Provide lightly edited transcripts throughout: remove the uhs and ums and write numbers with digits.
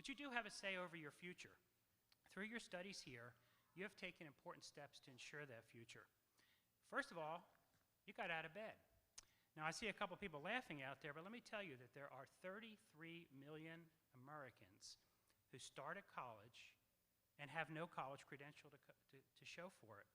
But you do have a say over your future. Through your studies here, you have taken important steps to ensure that future. First of all, you got out of bed. Now, I see a couple people laughing out there, but let me tell you that there are 33 million Americans who start at college and have no college credential to show for it.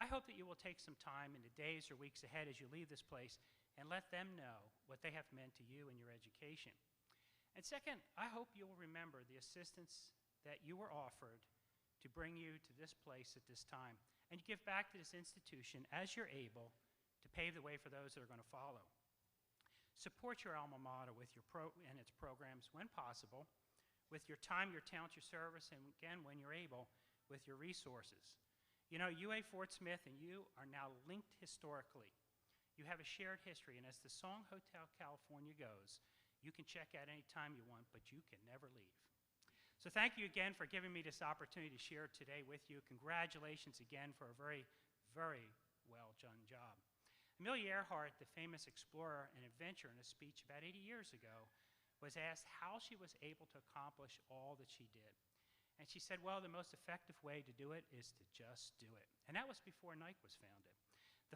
I hope that you will take some time in the days or weeks ahead as you leave this place and let them know what they have meant to you in your education. And second, I hope you will remember the assistance that you were offered to bring you to this place at this time, and you give back to this institution as you're able to pave the way for those that are going to follow. Support your alma mater with and its programs when possible, with your time, your talent, your service, and again, when you're able, with your resources. You know, UA Fort Smith and you are now linked historically. You have a shared history, and as the song Hotel California goes, you can check out any time you want, but you can never leave. So thank you again for giving me this opportunity to share today with you. Congratulations again for a very, very well done job. Amelia Earhart, the famous explorer and adventurer, in a speech about 80 years ago, was asked how she was able to accomplish all that she did. And she said, well, the most effective way to do it is to just do it. And that was before Nike was founded.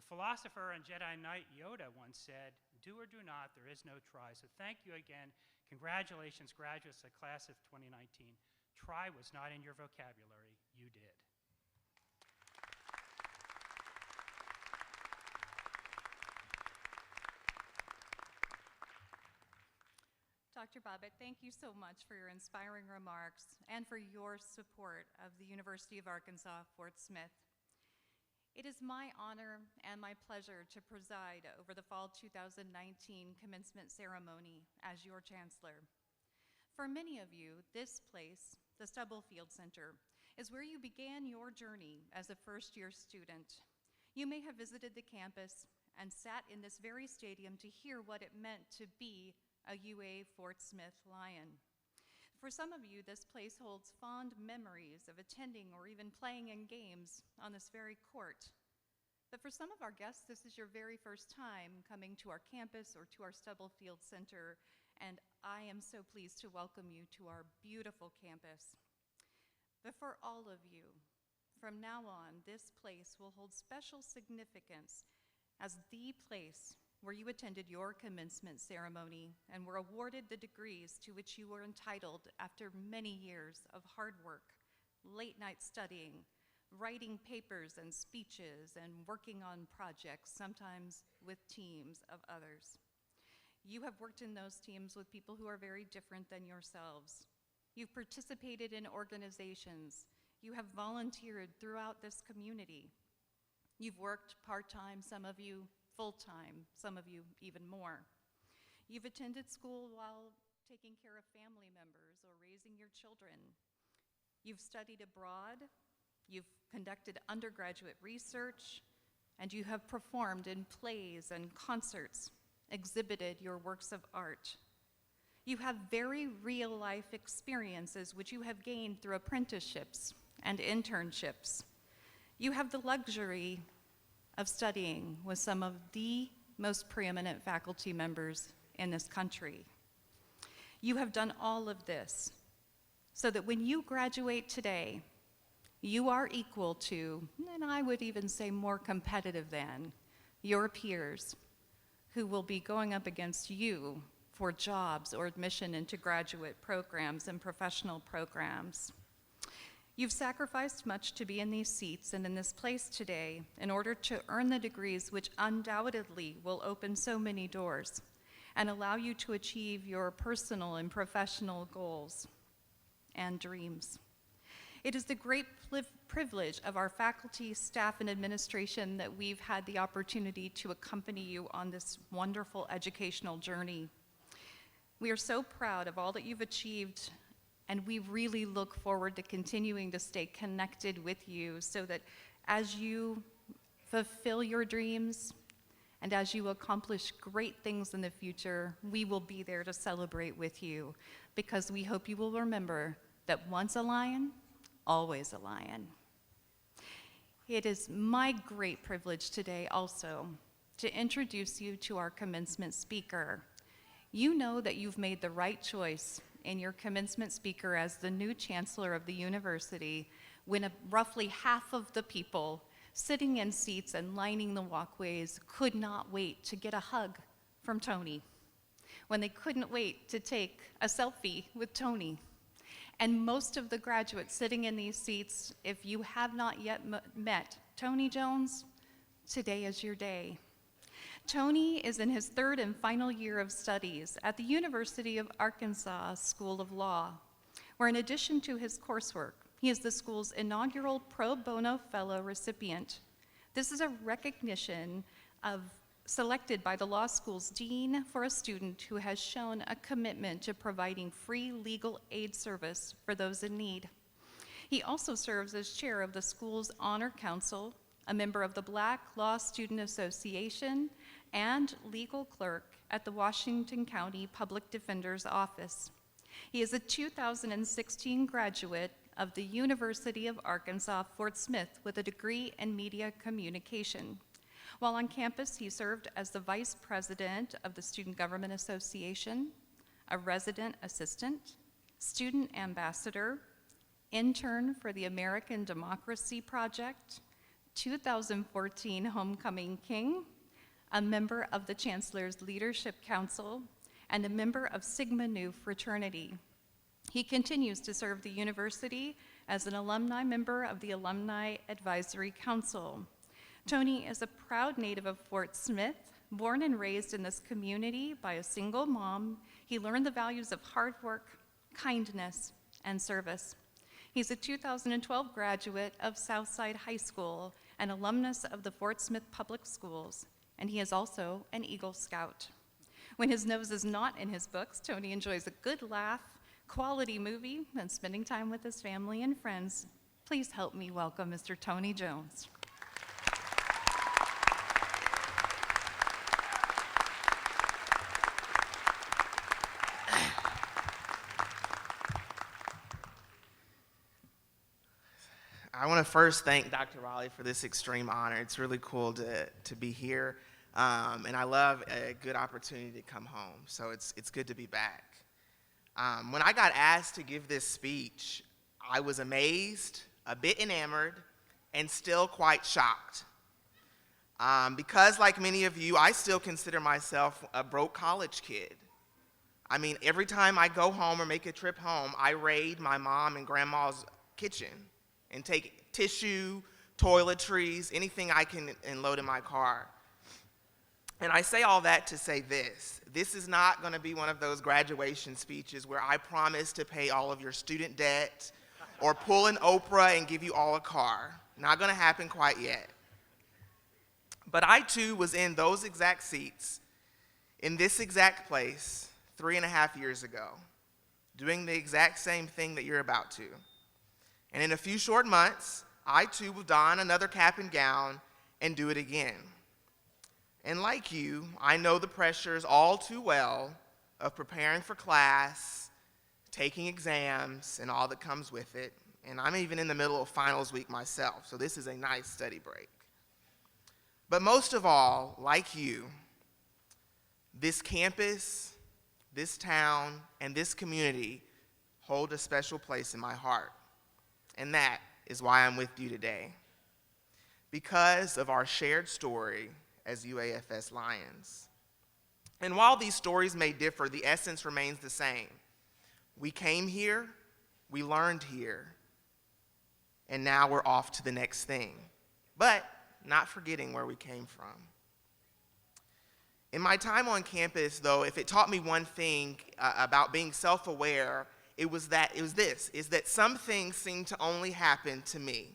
The philosopher and Jedi Knight Yoda once said, do or do not, there is no try. So thank you again. Congratulations, graduates of the class of 2019. Try was not in your vocabulary. You did. Dr. Bobbitt, thank you so much for your inspiring remarks and for your support of the University of Arkansas Fort Smith. It is my honor and my pleasure to preside over the fall 2019 commencement ceremony as your chancellor. For many of you, this place, the Stubblefield Center, is where you began your journey as a first-year student. You may have visited the campus and sat in this very stadium to hear what it meant to be a UA Fort Smith Lion. For some of you, this place holds fond memories of attending or even playing in games on this very court. But for some of our guests, this is your very first time coming to our campus or to our Stubblefield Center, and I am so pleased to welcome you to our beautiful campus. But for all of you, from now on, this place will hold special significance as the place where you attended your commencement ceremony and were awarded the degrees to which you were entitled after many years of hard work, late-night studying, writing papers and speeches, and working on projects, sometimes with teams of others. You have worked in those teams with people who are very different than yourselves. You've participated in organizations. You have volunteered throughout this community. You've worked part-time, some of you full-time, some of you even more. You've attended school while taking care of family members or raising your children. You've studied abroad, you've conducted undergraduate research, and you have performed in plays and concerts, exhibited your works of art. You have very real-life experiences which you have gained through apprenticeships and internships. You have the luxury of studying with some of the most preeminent faculty members in this country. You have done all of this so that when you graduate today, you are equal to, and I would even say more competitive than, your peers who will be going up against you for jobs or admission into graduate programs and professional programs. You've sacrificed much to be in these seats and in this place today in order to earn the degrees which undoubtedly will open so many doors and allow you to achieve your personal and professional goals and dreams. It is the great privilege of our faculty, staff, and administration that we've had the opportunity to accompany you on this wonderful educational journey. We are so proud of all that you've achieved, and we really look forward to continuing to stay connected with you so that as you fulfill your dreams and as you accomplish great things in the future, we will be there to celebrate with you, because we hope you will remember that once a lion, always a lion. It is my great privilege today also to introduce you to our commencement speaker. You know that you've made the right choice in your commencement speaker as the new chancellor of the university when roughly half of the people sitting in seats and lining the walkways could not wait to get a hug from Tony, when they couldn't wait to take a selfie with Tony. And most of the graduates sitting in these seats, if you have not yet met Tony Jones, today is your day. Tony is in his third and final year of studies at the University of Arkansas School of Law, where in addition to his coursework, he is the school's inaugural Pro Bono Fellow recipient. This is a recognition selected by the law school's dean for a student who has shown a commitment to providing free legal aid service for those in need. He also serves as chair of the school's Honor Council, a member of the Black Law Student Association, and legal clerk at the Washington County Public Defender's Office. He is a 2016 graduate of the University of Arkansas Fort Smith with a degree in media communication. While on campus, he served as the vice president of the Student Government Association, a resident assistant, student ambassador, intern for the American Democracy Project, 2014 Homecoming King, a member of the Chancellor's Leadership Council, and a member of Sigma Nu fraternity. He continues to serve the university as an alumni member of the Alumni Advisory Council. Tony is a proud native of Fort Smith. Born and raised in this community by a single mom, he learned the values of hard work, kindness, and service. He's a 2012 graduate of Southside High School and alumnus of the Fort Smith Public Schools, and he is also an Eagle Scout. When his nose is not in his books, Tony enjoys a good laugh, quality movie, and spending time with his family and friends. Please help me welcome Mr. Tony Jones. I want to first thank Dr. Raleigh for this extreme honor. It's really cool to be here, and I love a good opportunity to come home, so it's good to be back. When I got asked to give this speech, I was amazed, a bit enamored, and still quite shocked. Because like many of you, I still consider myself a broke college kid. I mean, every time I go home or make a trip home, I raid my mom and grandma's kitchen and take tissue, toiletries, anything I can and load in my car. And I say all that to say this. This is not going to be one of those graduation speeches where I promise to pay all of your student debt or pull an Oprah and give you all a car. Not going to happen quite yet. But I too was in those exact seats, in this exact place, 3.5 years ago, doing the exact same thing that you're about to. And in a few short months, I too will don another cap and gown and do it again. And like you, I know the pressures all too well of preparing for class, taking exams, and all that comes with it. And I'm even in the middle of finals week myself, so this is a nice study break. But most of all, like you, this campus, this town, and this community hold a special place in my heart. And that is why I'm with you today. Because of our shared story as UAFS Lions. And while these stories may differ, the essence remains the same. We came here, we learned here, and now we're off to the next thing. But not forgetting where we came from. In my time on campus, though, if it taught me one thing about being self-aware, is that some things seem to only happen to me.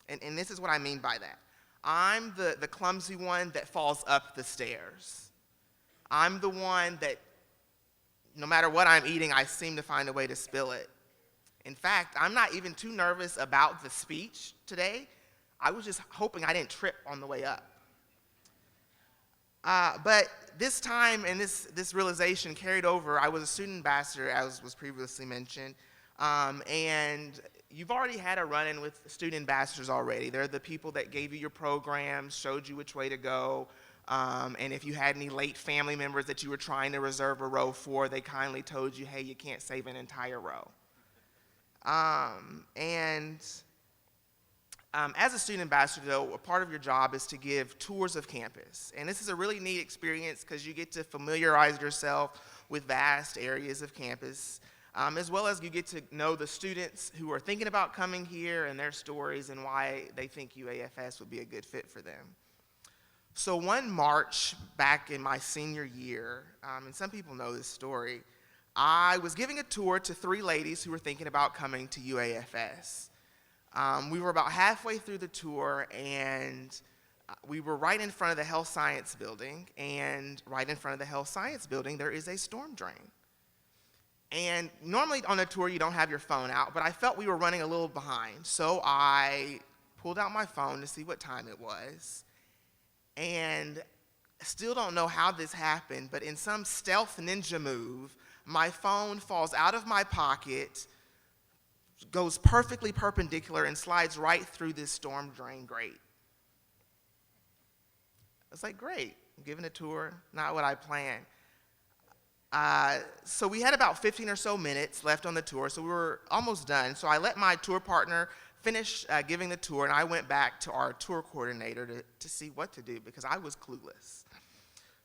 And this is what I mean by that. I'm the clumsy one that falls up the stairs. I'm the one that, no matter what I'm eating, I seem to find a way to spill it. In fact, I'm not even too nervous about the speech today. I was just hoping I didn't trip on the way up. But this time and this realization carried over. I was a student ambassador, as was previously mentioned, and you've already had a run-in with student ambassadors already. They're the people that gave you your programs, showed you which way to go, and if you had any late family members that you were trying to reserve a row for, they kindly told you, hey, you can't save an entire row. As a student ambassador, though, a part of your job is to give tours of campus. And this is a really neat experience because you get to familiarize yourself with vast areas of campus, as well as you get to know the students who are thinking about coming here and their stories and why they think UAFS would be a good fit for them. So one March back in my senior year, and some people know this story, I was giving a tour to 3 ladies who were thinking about coming to UAFS. We were about halfway through the tour, and we were right in front of the health science building, and right in front of the health science building there is a storm drain. And normally on a tour you don't have your phone out, but I felt we were running a little behind, so I pulled out my phone to see what time it was, and still don't know how this happened, but in some stealth ninja move, my phone falls out of my pocket, goes perfectly perpendicular, and slides right through this storm drain grate. It's like, great, I'm giving a tour, not what I planned. So we had about 15 or so minutes left on the tour, so we were almost done. So I let my tour partner finish giving the tour, and I went back to our tour coordinator to see what to do because I was clueless.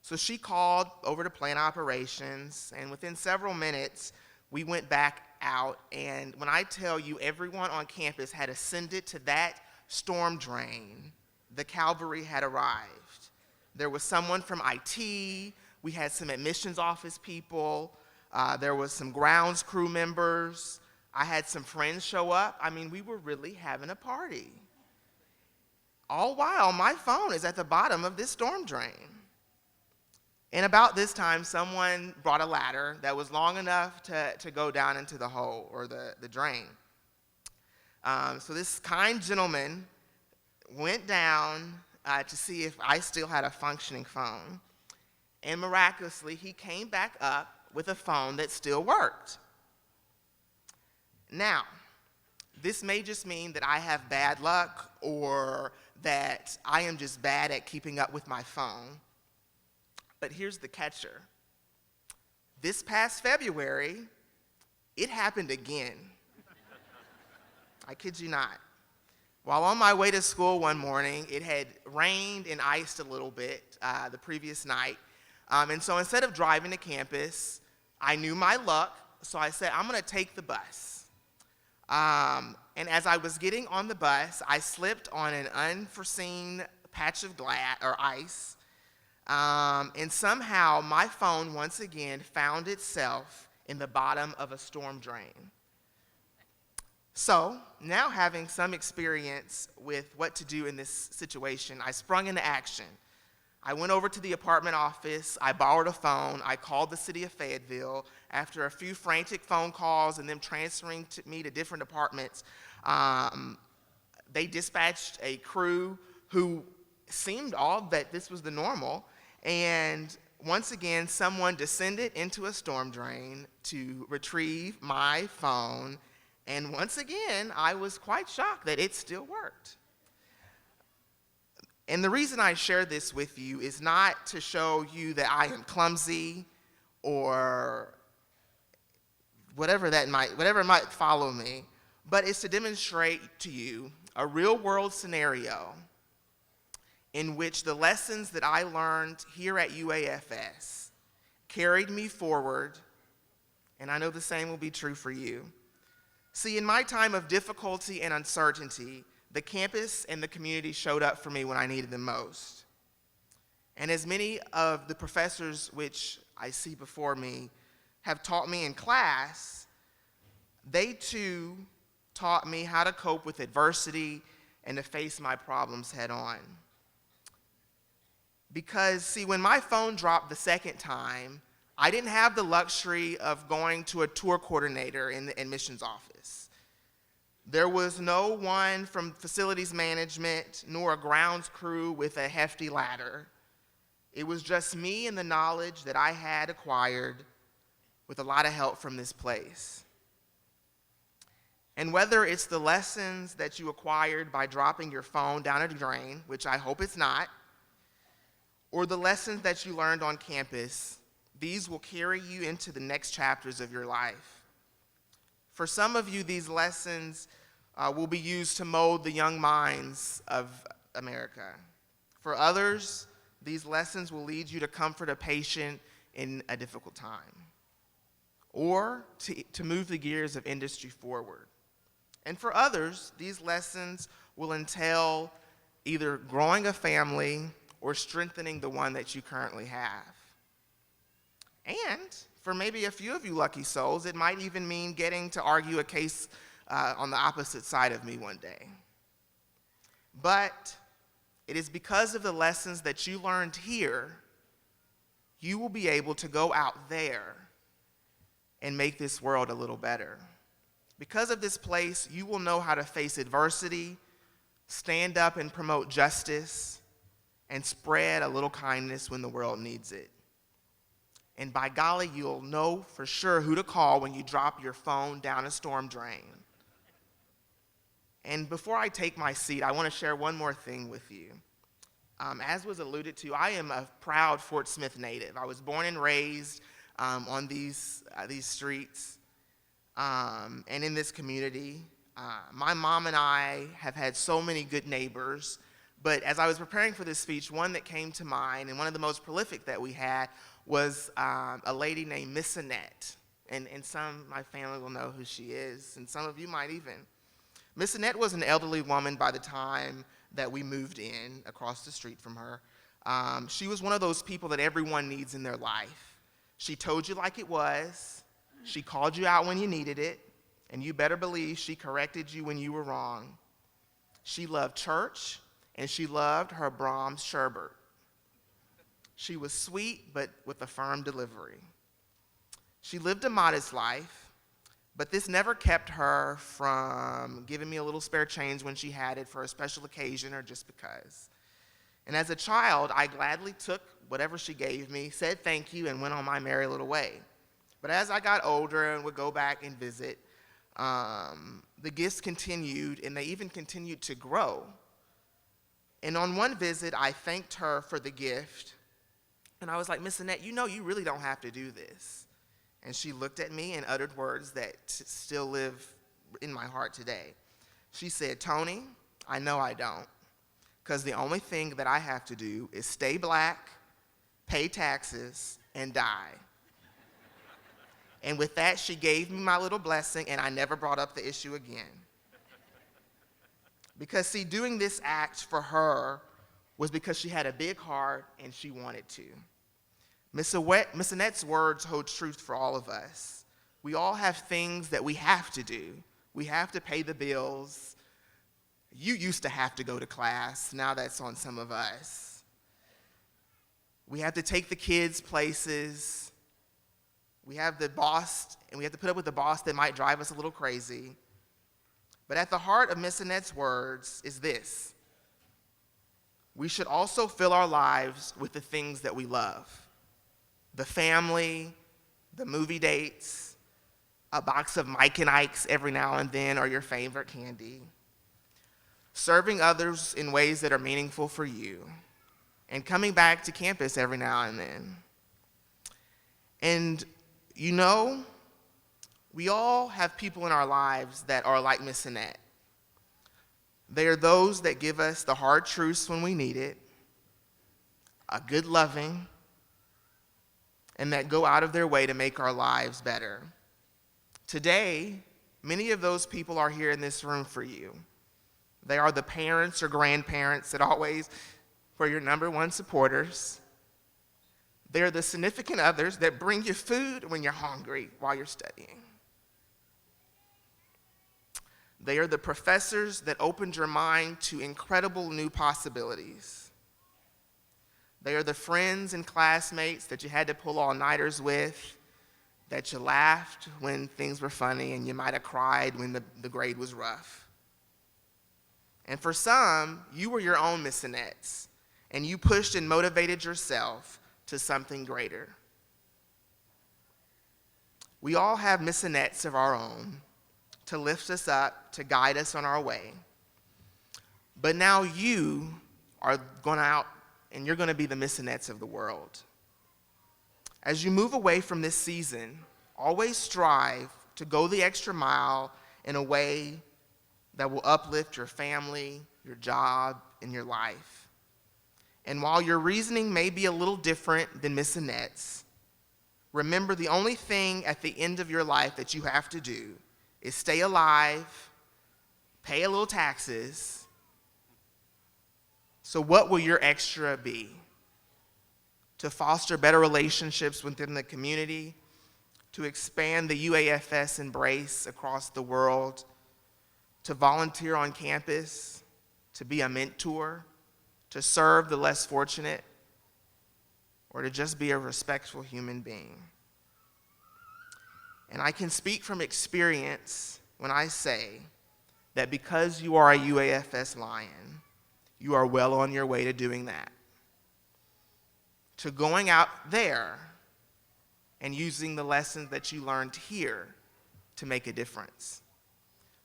So she called over to plant operations, and within several minutes, we went back out, and when I tell you everyone on campus had ascended to that storm drain, the cavalry had arrived. There was someone from IT, we had some admissions office people, there was some grounds crew members, I had some friends show up. I mean, we were really having a party. All while my phone is at the bottom of this storm drain. And about this time, someone brought a ladder that was long enough to go down into the hole or the drain. So this kind gentleman went down to see if I still had a functioning phone. And miraculously, he came back up with a phone that still worked. Now, this may just mean that I have bad luck or that I am just bad at keeping up with my phone. But here's the catcher. This past February, it happened again. I kid you not. While on my way to school one morning, it had rained and iced a little bit the previous night. And so instead of driving to campus, I knew my luck, so I said, I'm going to take the bus. And as I was getting on the bus, I slipped on an unforeseen patch of ice. And somehow my phone once again found itself in the bottom of a storm drain. So now having some experience with what to do in this situation, I sprung into action. I went over to the apartment office, I borrowed a phone, I called the city of Fayetteville. After a few frantic phone calls and them transferring me to different departments, they dispatched a crew who seemed all that this was the normal. And once again, someone descended into a storm drain to retrieve my phone. And once again, I was quite shocked that it still worked. And the reason I share this with you is not to show you that I am clumsy or whatever might follow me, but it's to demonstrate to you a real-world scenario in which the lessons that I learned here at UAFS carried me forward, and I know the same will be true for you. See, in my time of difficulty and uncertainty, the campus and the community showed up for me when I needed them most. And as many of the professors which I see before me have taught me in class, they too taught me how to cope with adversity and to face my problems head on. Because, see, when my phone dropped the second time, I didn't have the luxury of going to a tour coordinator in the admissions office. There was no one from facilities management nor a grounds crew with a hefty ladder. It was just me and the knowledge that I had acquired with a lot of help from this place. And whether it's the lessons that you acquired by dropping your phone down a drain, which I hope it's not, or the lessons that you learned on campus, these will carry you into the next chapters of your life. For some of you, these lessons will be used to mold the young minds of America. For others, these lessons will lead you to comfort a patient in a difficult time, or to move the gears of industry forward. And for others, these lessons will entail either growing a family or strengthening the one that you currently have. And for maybe a few of you lucky souls, it might even mean getting to argue a case on the opposite side of me one day. But it is because of the lessons that you learned here, you will be able to go out there and make this world a little better. Because of this place, you will know how to face adversity, stand up and promote justice, and spread a little kindness when the world needs it. And by golly, you'll know for sure who to call when you drop your phone down a storm drain. And before I take my seat, I want to share one more thing with you. As was alluded to, I am a proud Fort Smith native. I was born and raised on these streets and in this community. My mom and I have had so many good neighbors, but as I was preparing for this speech, one that came to mind, and one of the most prolific that we had, was a lady named Miss Annette. And some of my family will know who she is, and some of you might even. Miss Annette was an elderly woman by the time that we moved in across the street from her. She was one of those people that everyone needs in their life. She told you like it was. She called you out when you needed it, and you better believe she corrected you when you were wrong. She loved church, and she loved her Brahms sherbet. She was sweet, but with a firm delivery. She lived a modest life, but this never kept her from giving me a little spare change when she had it for a special occasion or just because. And as a child, I gladly took whatever she gave me, said thank you, and went on my merry little way. But as I got older and would go back and visit, the gifts continued, and they even continued to grow. And on one visit, I thanked her for the gift, and I was like, Miss Annette, you know you really don't have to do this. And she looked at me and uttered words that still live in my heart today. She said, Tony, I know I don't, because the only thing that I have to do is stay black, pay taxes, and die. And with that, she gave me my little blessing, and I never brought up the issue again. Because, see, doing this act for her was because she had a big heart and she wanted to. Miss Annette's words hold truth for all of us. We all have things that we have to do. We have to pay the bills. You used to have to go to class. Now that's on some of us. We have to take the kids places. We have the boss, and we have to put up with the boss that might drive us a little crazy. But at the heart of Miss Annette's words is this: we should also fill our lives with the things that we love. The family, the movie dates, a box of Mike and Ike's every now and then, or your favorite candy. Serving others in ways that are meaningful for you, and coming back to campus every now and then. And you know, we all have people in our lives that are like Miss Annette. They are those that give us the hard truths when we need it, a good loving, and that go out of their way to make our lives better. Today, many of those people are here in this room for you. They are the parents or grandparents that always were your number one supporters. They're the significant others that bring you food when you're hungry while you're studying. They are the professors that opened your mind to incredible new possibilities. They are the friends and classmates that you had to pull all-nighters with, that you laughed when things were funny and you might have cried when the grade was rough. And for some, you were your own missionettes, and you pushed and motivated yourself to something greater. We all have missionettes of our own to lift us up, to guide us on our way. But now you are going out and you're going to be the missionettes of the world. As you move away from this season, always strive to go the extra mile in a way that will uplift your family, your job, and your life. And while your reasoning may be a little different than Miss Annette's, remember the only thing at the end of your life that you have to do is stay alive, pay a little taxes. So what will your extra be? To foster better relationships within the community, to expand the UAFS embrace across the world, to volunteer on campus, to be a mentor, to serve the less fortunate, or to just be a respectful human being. And I can speak from experience when I say that because you are a UAFS Lion, you are well on your way to doing that. To going out there and using the lessons that you learned here to make a difference.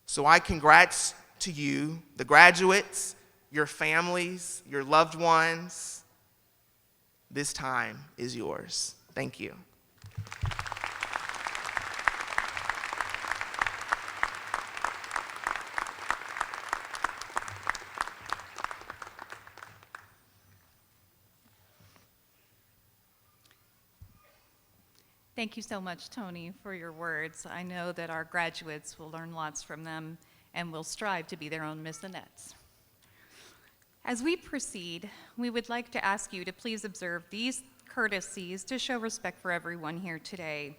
So I congrats to you, the graduates, your families, your loved ones. This time is yours. Thank you. Thank you so much, Tony, for your words. I know that our graduates will learn lots from them and will strive to be their own missionettes. As we proceed, we would like to ask you to please observe these courtesies to show respect for everyone here today.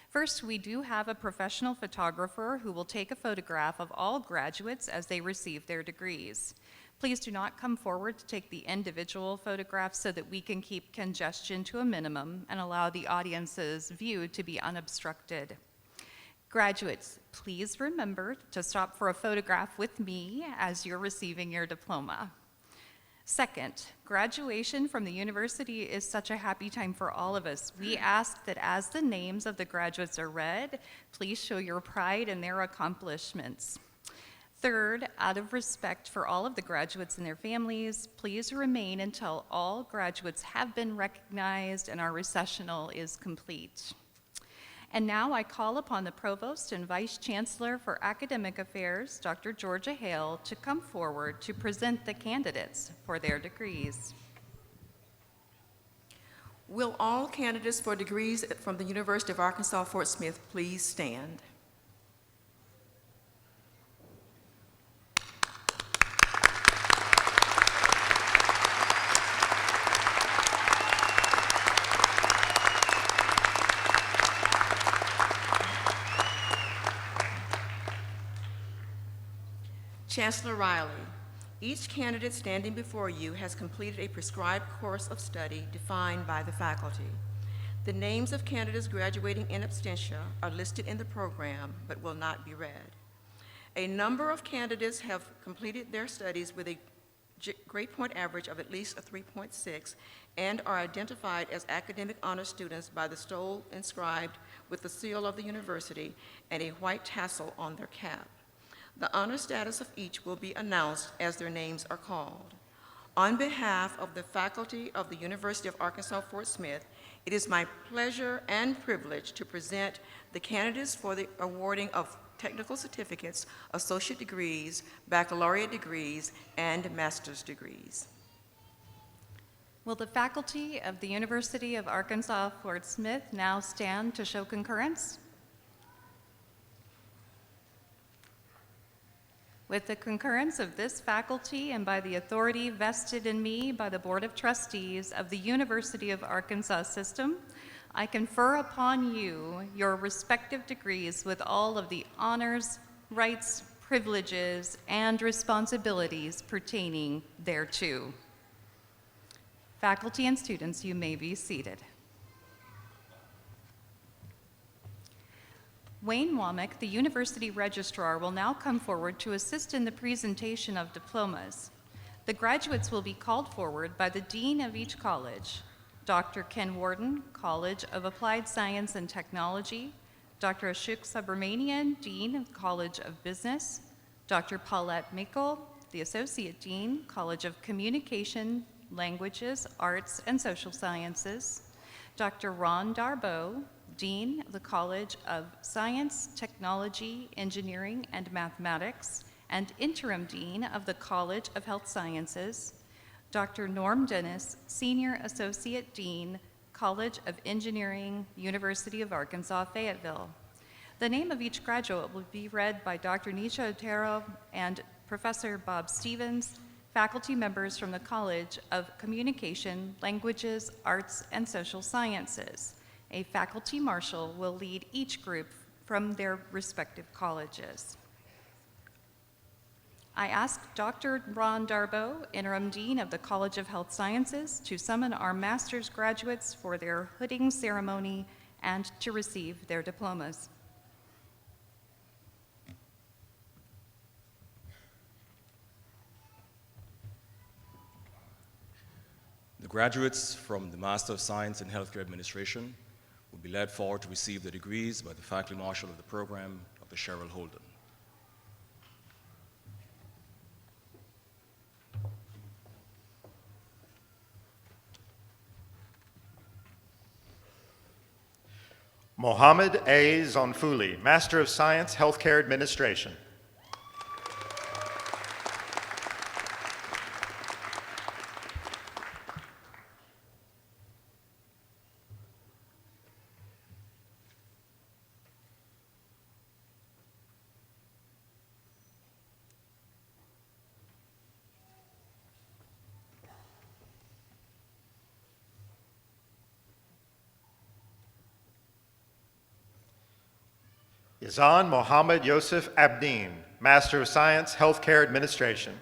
First, we do have a professional photographer who will take a photograph of all graduates as they receive their degrees. Please do not come forward to take the individual photographs so that we can keep congestion to a minimum and allow the audience's view to be unobstructed. Graduates, please remember to stop for a photograph with me as you're receiving your diploma. Second, graduation from the university is such a happy time for all of us. We ask that as the names of the graduates are read, please show your pride in their accomplishments. Third, out of respect for all of the graduates and their families, please remain until all graduates have been recognized and our recessional is complete. And now I call upon the Provost and Vice Chancellor for Academic Affairs, Dr. Georgia Hale, to come forward to present the candidates for their degrees. Will all candidates for degrees from the University of Arkansas Fort Smith please stand? Chancellor Riley, each candidate standing before you has completed a prescribed course of study defined by the faculty. The names of candidates graduating in absentia are listed in the program but will not be read. A number of candidates have completed their studies with a grade point average of at least a 3.6 and are identified as academic honor students by the stole inscribed with the seal of the university and a white tassel on their cap. The honor status of each will be announced as their names are called. On behalf of the faculty of the University of Arkansas Fort Smith, it is my pleasure and privilege to present the candidates for the awarding of technical certificates, associate degrees, baccalaureate degrees, and master's degrees. Will the faculty of the University of Arkansas Fort Smith now stand to show concurrence? With the concurrence of this faculty and by the authority vested in me by the Board of Trustees of the University of Arkansas System, I confer upon you your respective degrees with all of the honors, rights, privileges, and responsibilities pertaining thereto. Faculty and students, you may be seated. Wayne Womack, the University Registrar, will now come forward to assist in the presentation of diplomas. The graduates will be called forward by the Dean of each college, Dr. Ken Warden, College of Applied Science and Technology, Dr. Ashok Subramanian, Dean of College of Business, Dr. Paulette Mikkel, the Associate Dean, College of Communication, Languages, Arts, and Social Sciences, Dr. Ron Darbo, Dean of the College of Science, Technology, Engineering, and Mathematics, and Interim Dean of the College of Health Sciences, Dr. Norm Dennis, Senior Associate Dean, College of Engineering, University of Arkansas, Fayetteville. The name of each graduate will be read by Dr. Nisha Otero and Professor Bob Stevens, faculty members from the College of Communication, Languages, Arts, and Social Sciences. A faculty marshal will lead each group from their respective colleges. I ask Dr. Ron Darbo, Interim Dean of the College of Health Sciences, to summon our master's graduates for their hooding ceremony and to receive their diplomas. The graduates from the Master of Science in Healthcare Administration will be led forward to receive their degrees by the Faculty Marshal of the program, Dr. Cheryl Holden. Mohammed A. Zonfuli, Master of Science, Healthcare Administration. Yazan Mohammed Yosef Abdeen, Master of Science, Healthcare Administration.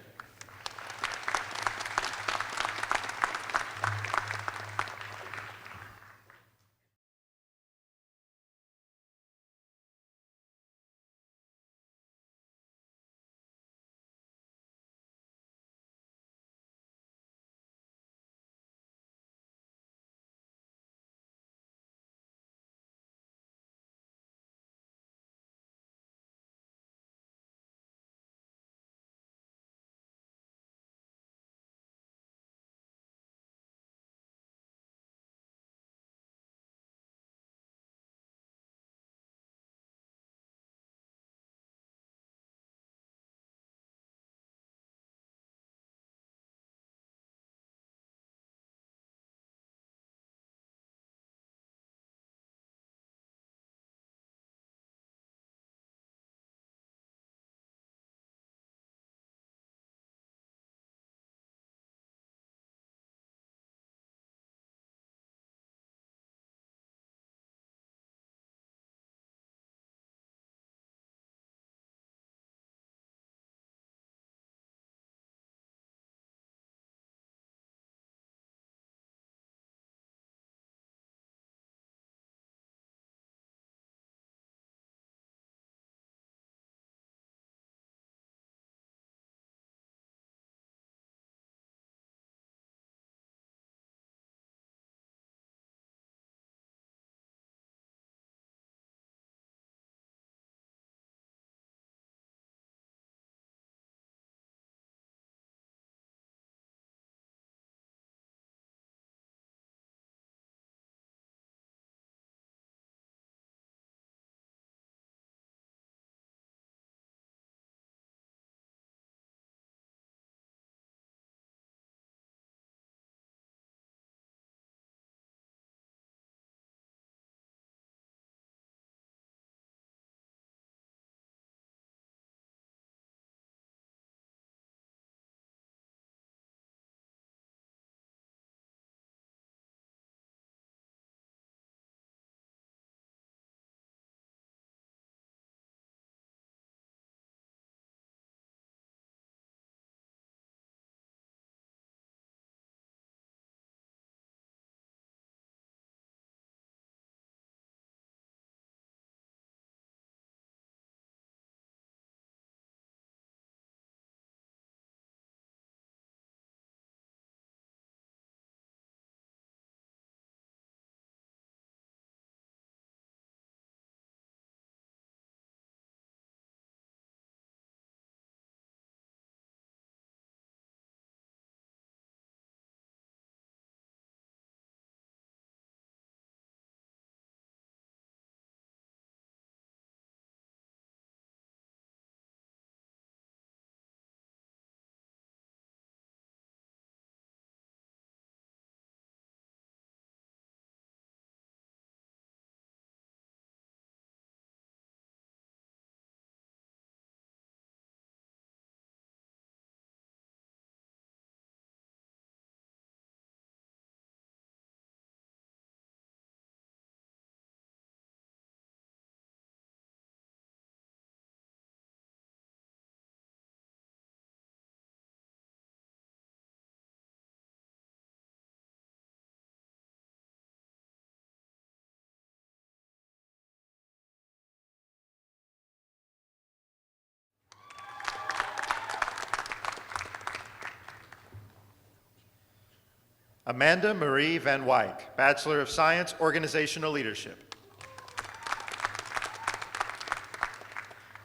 Amanda Marie Van Wyk, Bachelor of Science, Organizational Leadership.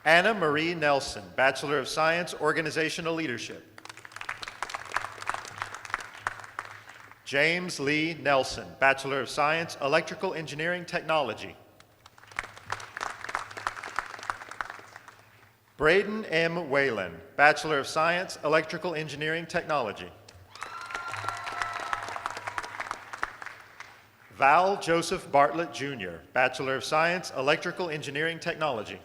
Anna Marie Nelson, Bachelor of Science, Organizational Leadership. James Lee Nelson, Bachelor of Science, Electrical Engineering Technology. Braden M. Whalen, Bachelor of Science, Electrical Engineering Technology. Val Joseph Bartlett, Jr., Bachelor of Science, Electrical Engineering Technology.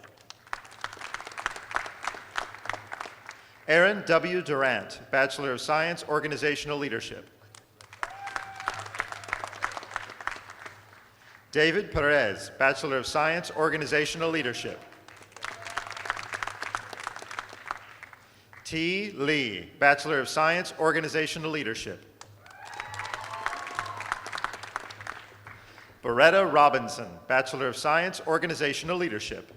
Aaron W. Durant, Bachelor of Science, Organizational Leadership. David Perez, Bachelor of Science, Organizational Leadership. T. Lee, Bachelor of Science, Organizational Leadership. Beretta Robinson, Bachelor of Science, Organizational Leadership.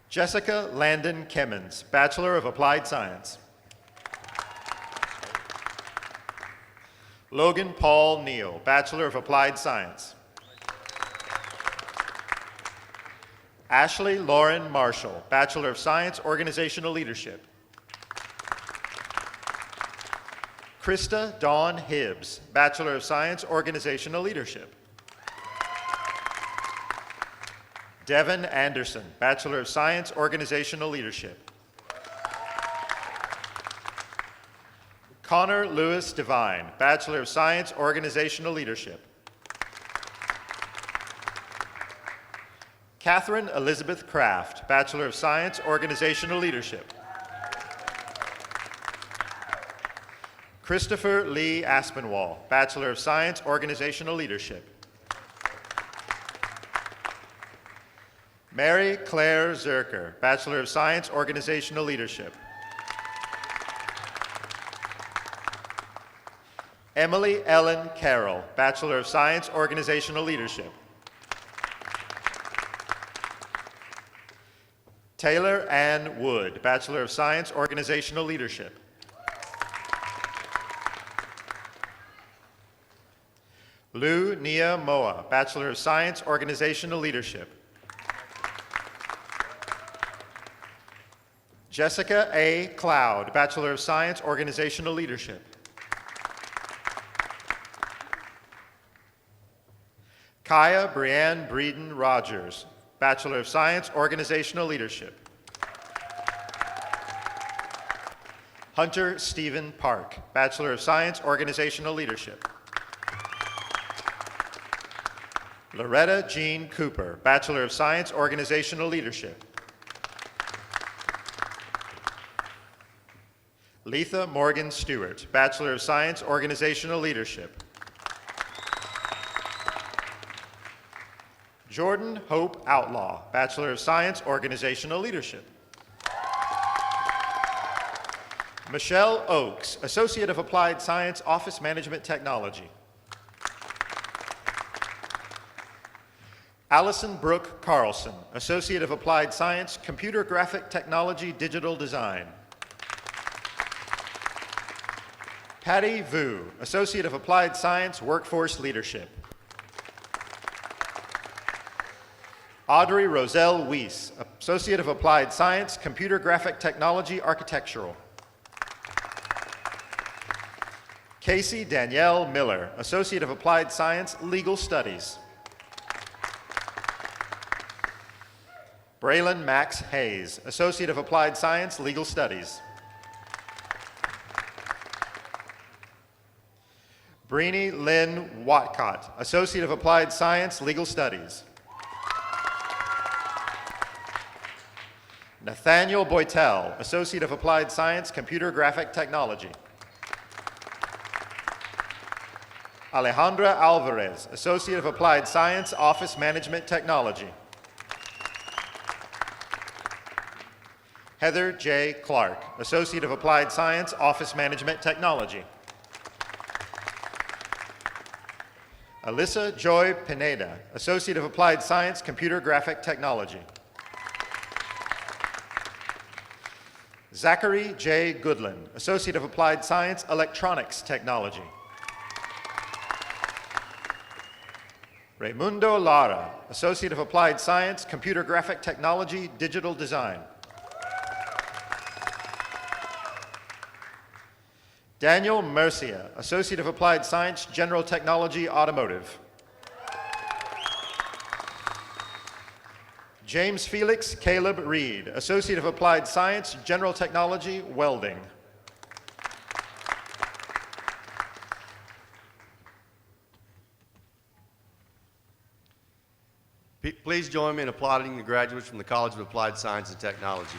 Jessica Landon Kemmons, Bachelor of Applied Science. Logan Paul Neal, Bachelor of Applied Science. Ashley Lauren Marshall, Bachelor of Science, Organizational Leadership. Krista Dawn Hibbs, Bachelor of Science, Organizational Leadership. Devin Anderson, Bachelor of Science, Organizational Leadership. Connor Lewis Devine, Bachelor of Science, Organizational Leadership. Catherine Elizabeth Kraft, Bachelor of Science, Organizational Leadership. Christopher Lee Aspinwall, Bachelor of Science, Organizational Leadership. Mary Claire Zerker, Bachelor of Science, Organizational Leadership. Emily Ellen Carroll, Bachelor of Science, Organizational Leadership. Taylor Ann Wood, Bachelor of Science, Organizational Leadership. Lou Nia Moa, Bachelor of Science, Organizational Leadership. Jessica A. Cloud, Bachelor of Science, Organizational Leadership. Kaya Brianne Breeden Rogers, Bachelor of Science, Organizational Leadership. Hunter Stephen Park, Bachelor of Science, Organizational Leadership. Loretta Jean Cooper, Bachelor of Science, Organizational Leadership. Letha Morgan Stewart, Bachelor of Science, Organizational Leadership. Jordan Hope Outlaw, Bachelor of Science, Organizational Leadership. Michelle Oakes, Associate of Applied Science, Office Management Technology. Allison Brooke Carlson, Associate of Applied Science, Computer Graphic Technology, Digital Design. Patty Vu, Associate of Applied Science, Workforce Leadership. Audrey Roselle Weiss, Associate of Applied Science, Computer Graphic Technology, Architectural. Casey Danielle Miller, Associate of Applied Science, Legal Studies. Braylon Max Hayes, Associate of Applied Science, Legal Studies. Brini Lynn Watcott, Associate of Applied Science, Legal Studies. Nathaniel Boytel, Associate of Applied Science, Computer Graphic Technology. Alejandra Alvarez, Associate of Applied Science, Office Management Technology. Heather J. Clark, Associate of Applied Science, Office Management Technology. Alyssa Joy Pineda, Associate of Applied Science, Computer Graphic Technology. Zachary J. Goodland, Associate of Applied Science, Electronics Technology. Raimundo Lara, Associate of Applied Science, Computer Graphic Technology, Digital Design. Daniel Mercia, Associate of Applied Science, General Technology, Automotive. James Felix Caleb Reed, Associate of Applied Science, General Technology, Welding. Please join me in applauding the graduates from the College of Applied Science and Technology.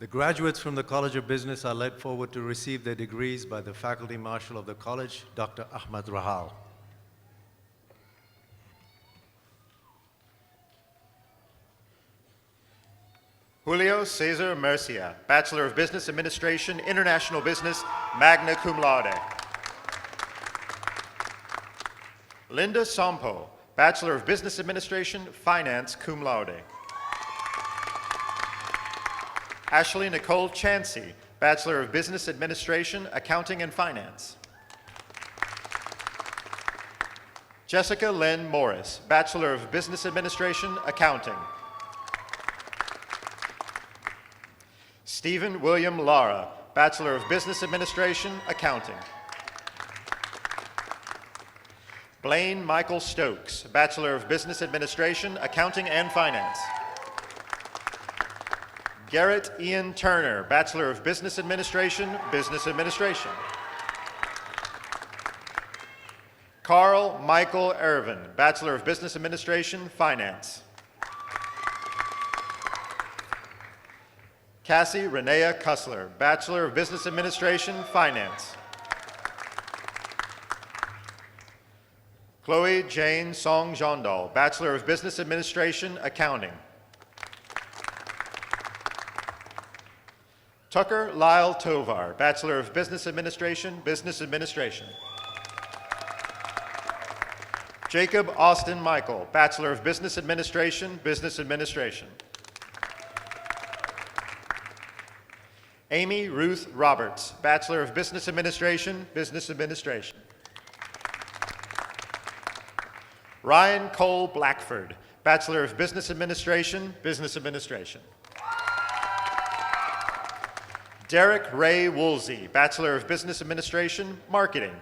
The graduates from the College of Business are led forward to receive their degrees by the Faculty Marshal of the College, Dr. Ahmad Rahal. Julio Cesar Mercia, Bachelor of Business Administration, International Business, magna cum laude. Linda Sompo, Bachelor of Business Administration, Finance, cum laude. Ashley Nicole Chansey, Bachelor of Business Administration, Accounting and Finance. Jessica Lynn Morris, Bachelor of Business Administration, Accounting. Stephen William Lara, Bachelor of Business Administration, Accounting. Blaine Michael Stokes, Bachelor of Business Administration, Accounting and Finance. Garrett Ian Turner, Bachelor of Business Administration, Business Administration. Carl Michael Irvin, Bachelor of Business Administration, Finance. Cassie Renea Kussler, Bachelor of Business Administration, Finance. Chloe Jane Song Jondal, Bachelor of Business Administration, Accounting. Tucker Lyle Tovar, Bachelor of Business Administration, Business Administration. Jacob Austin Michael, Bachelor of Business Administration, Business Administration. Amy Ruth Roberts, Bachelor of Business Administration, Business Administration. Ryan Cole Blackford, Bachelor of Business Administration, Business Administration. Derek Ray Woolsey, Bachelor of Business Administration, Marketing.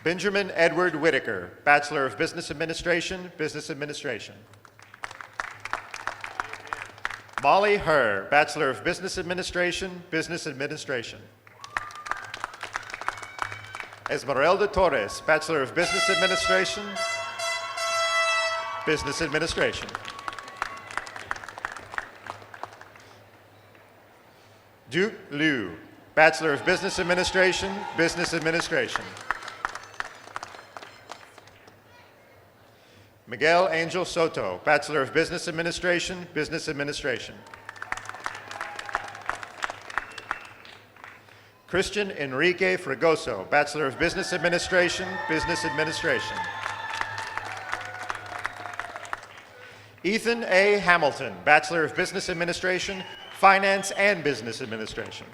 Benjamin Edward Whitaker, Bachelor of Business Administration, Business Administration. Molly Herr, Bachelor of Business Administration, Business Administration. Esmeralda Torres, Bachelor of Business Administration, Business Administration. Duke Liu, Bachelor of Business Administration, Business Administration. Miguel Angel Soto, Bachelor of Business Administration, Business Administration. Christian Enrique Fregoso, Bachelor of Business Administration, Business Administration. Ethan A. Hamilton, Bachelor of Business Administration, Finance and Business Administration.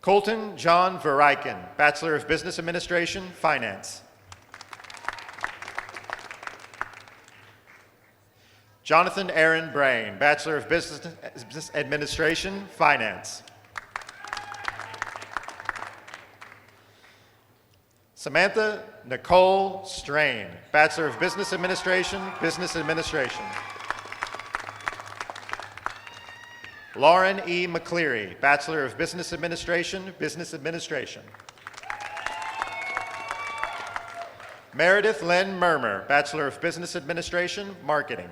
Colton John Veriken, Bachelor of Business Administration, Finance. Jonathan Aaron Brain, Bachelor of Business Administration, Finance. Samantha Nicole Strain, Bachelor of Business Administration, Business Administration. Lauren E. McCleary, Bachelor of Business Administration, Business Administration. Meredith Lynn Murmer, Bachelor of Business Administration, Marketing.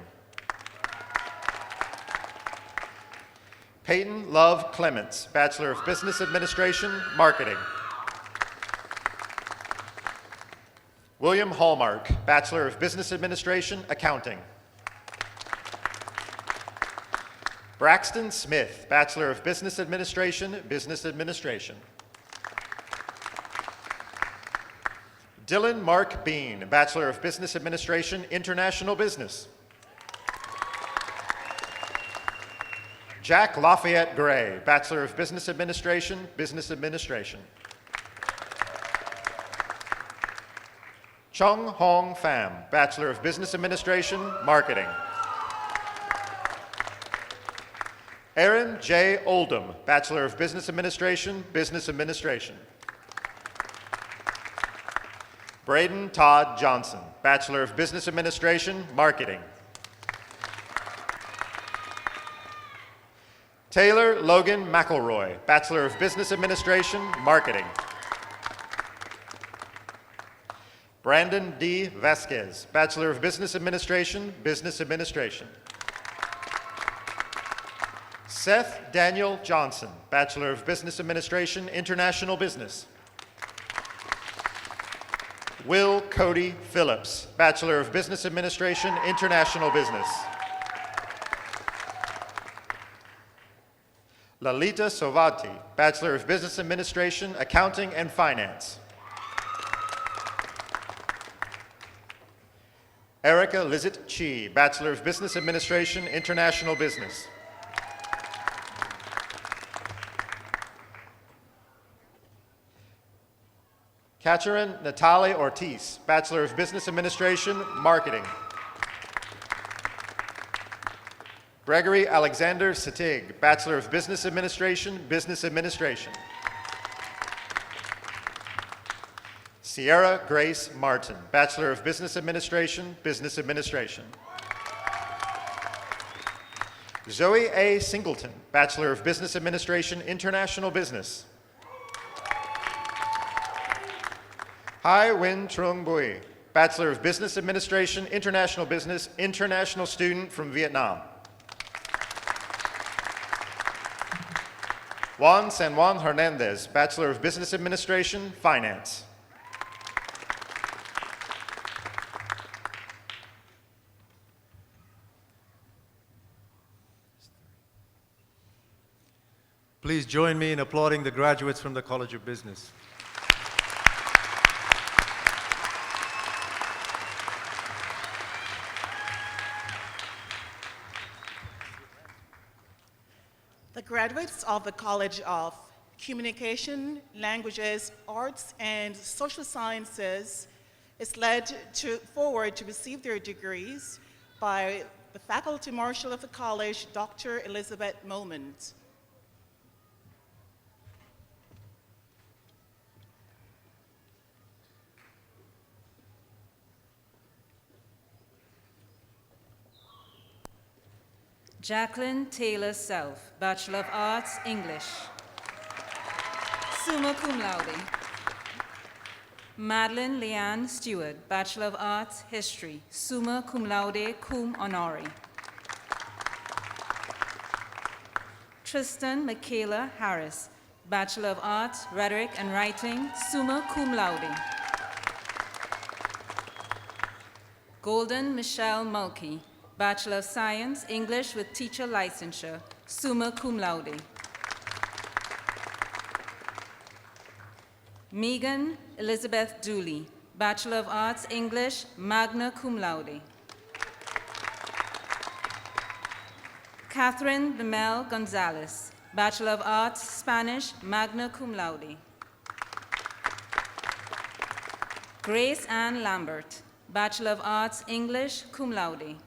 Peyton Love Clements, Bachelor of Business Administration, Marketing. William Hallmark, Bachelor of Business Administration, Accounting. Braxton Smith, Bachelor of Business Administration, Business Administration. Dylan Mark Bean, Bachelor of Business Administration, International Business. Jack Lafayette Gray, Bachelor of Business Administration, Business Administration. Chung Hong Pham, Bachelor of Business Administration, Marketing. Aaron J. Oldham, Bachelor of Business Administration, Business Administration. Braden Todd Johnson, Bachelor of Business Administration, Marketing. Taylor Logan McElroy, Bachelor of Business Administration, Marketing. Brandon D. Vasquez, Bachelor of Business Administration, Business Administration. Seth Daniel Johnson, Bachelor of Business Administration, International Business. Will Cody Phillips, Bachelor of Business Administration, International Business. Lalita Sovati, Bachelor of Business Administration, Accounting and Finance. Erica Lizette Chi, Bachelor of Business Administration, International Business. Catherine Natalie Ortiz, Bachelor of Business Administration, Marketing. Gregory Alexander Satig, Bachelor of Business Administration, Business Administration. Sierra Grace Martin, Bachelor of Business Administration, Business Administration. Zoe A. Singleton, Bachelor of Business Administration, International Business. Hai Win Trung Bui, Bachelor of Business Administration, International Business, international student from Vietnam. Juan San Juan Hernandez, Bachelor of Business Administration, Finance. Please join me in applauding the graduates from the College of Business. The graduates of the College of Communication, Languages, Arts, and Social Sciences is led forward to receive their degrees by the Faculty Marshal of the College, Dr. Elizabeth Moment. Jacqueline Taylor Self, Bachelor of Arts, English. Summa cum laude. Madeline Leanne Stewart, Bachelor of Arts, History, summa cum laude cum honore. Tristan Michaela Harris, Bachelor of Arts, Rhetoric and Writing, summa cum laude. Golden Michelle Mulkey, Bachelor of Science, English with teacher licensure, summa cum laude. Megan Elizabeth Dooley, Bachelor of Arts, English, magna cum laude. Catherine Bemel Gonzalez, Bachelor of Arts, Spanish, magna cum laude. Grace Ann Lambert, Bachelor of Arts, English, cum laude.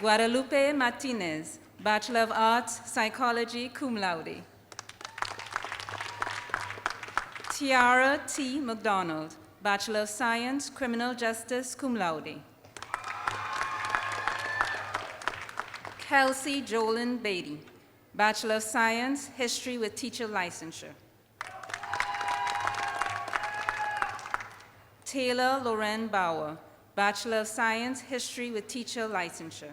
Guadalupe Martinez, Bachelor of Arts, Psychology, cum laude. Tiara T. McDonald, Bachelor of Science, Criminal Justice, cum laude. Kelsey Jolyn Beatty, Bachelor of Science, History with teacher licensure. Taylor Loren Bauer, Bachelor of Science, History with teacher licensure.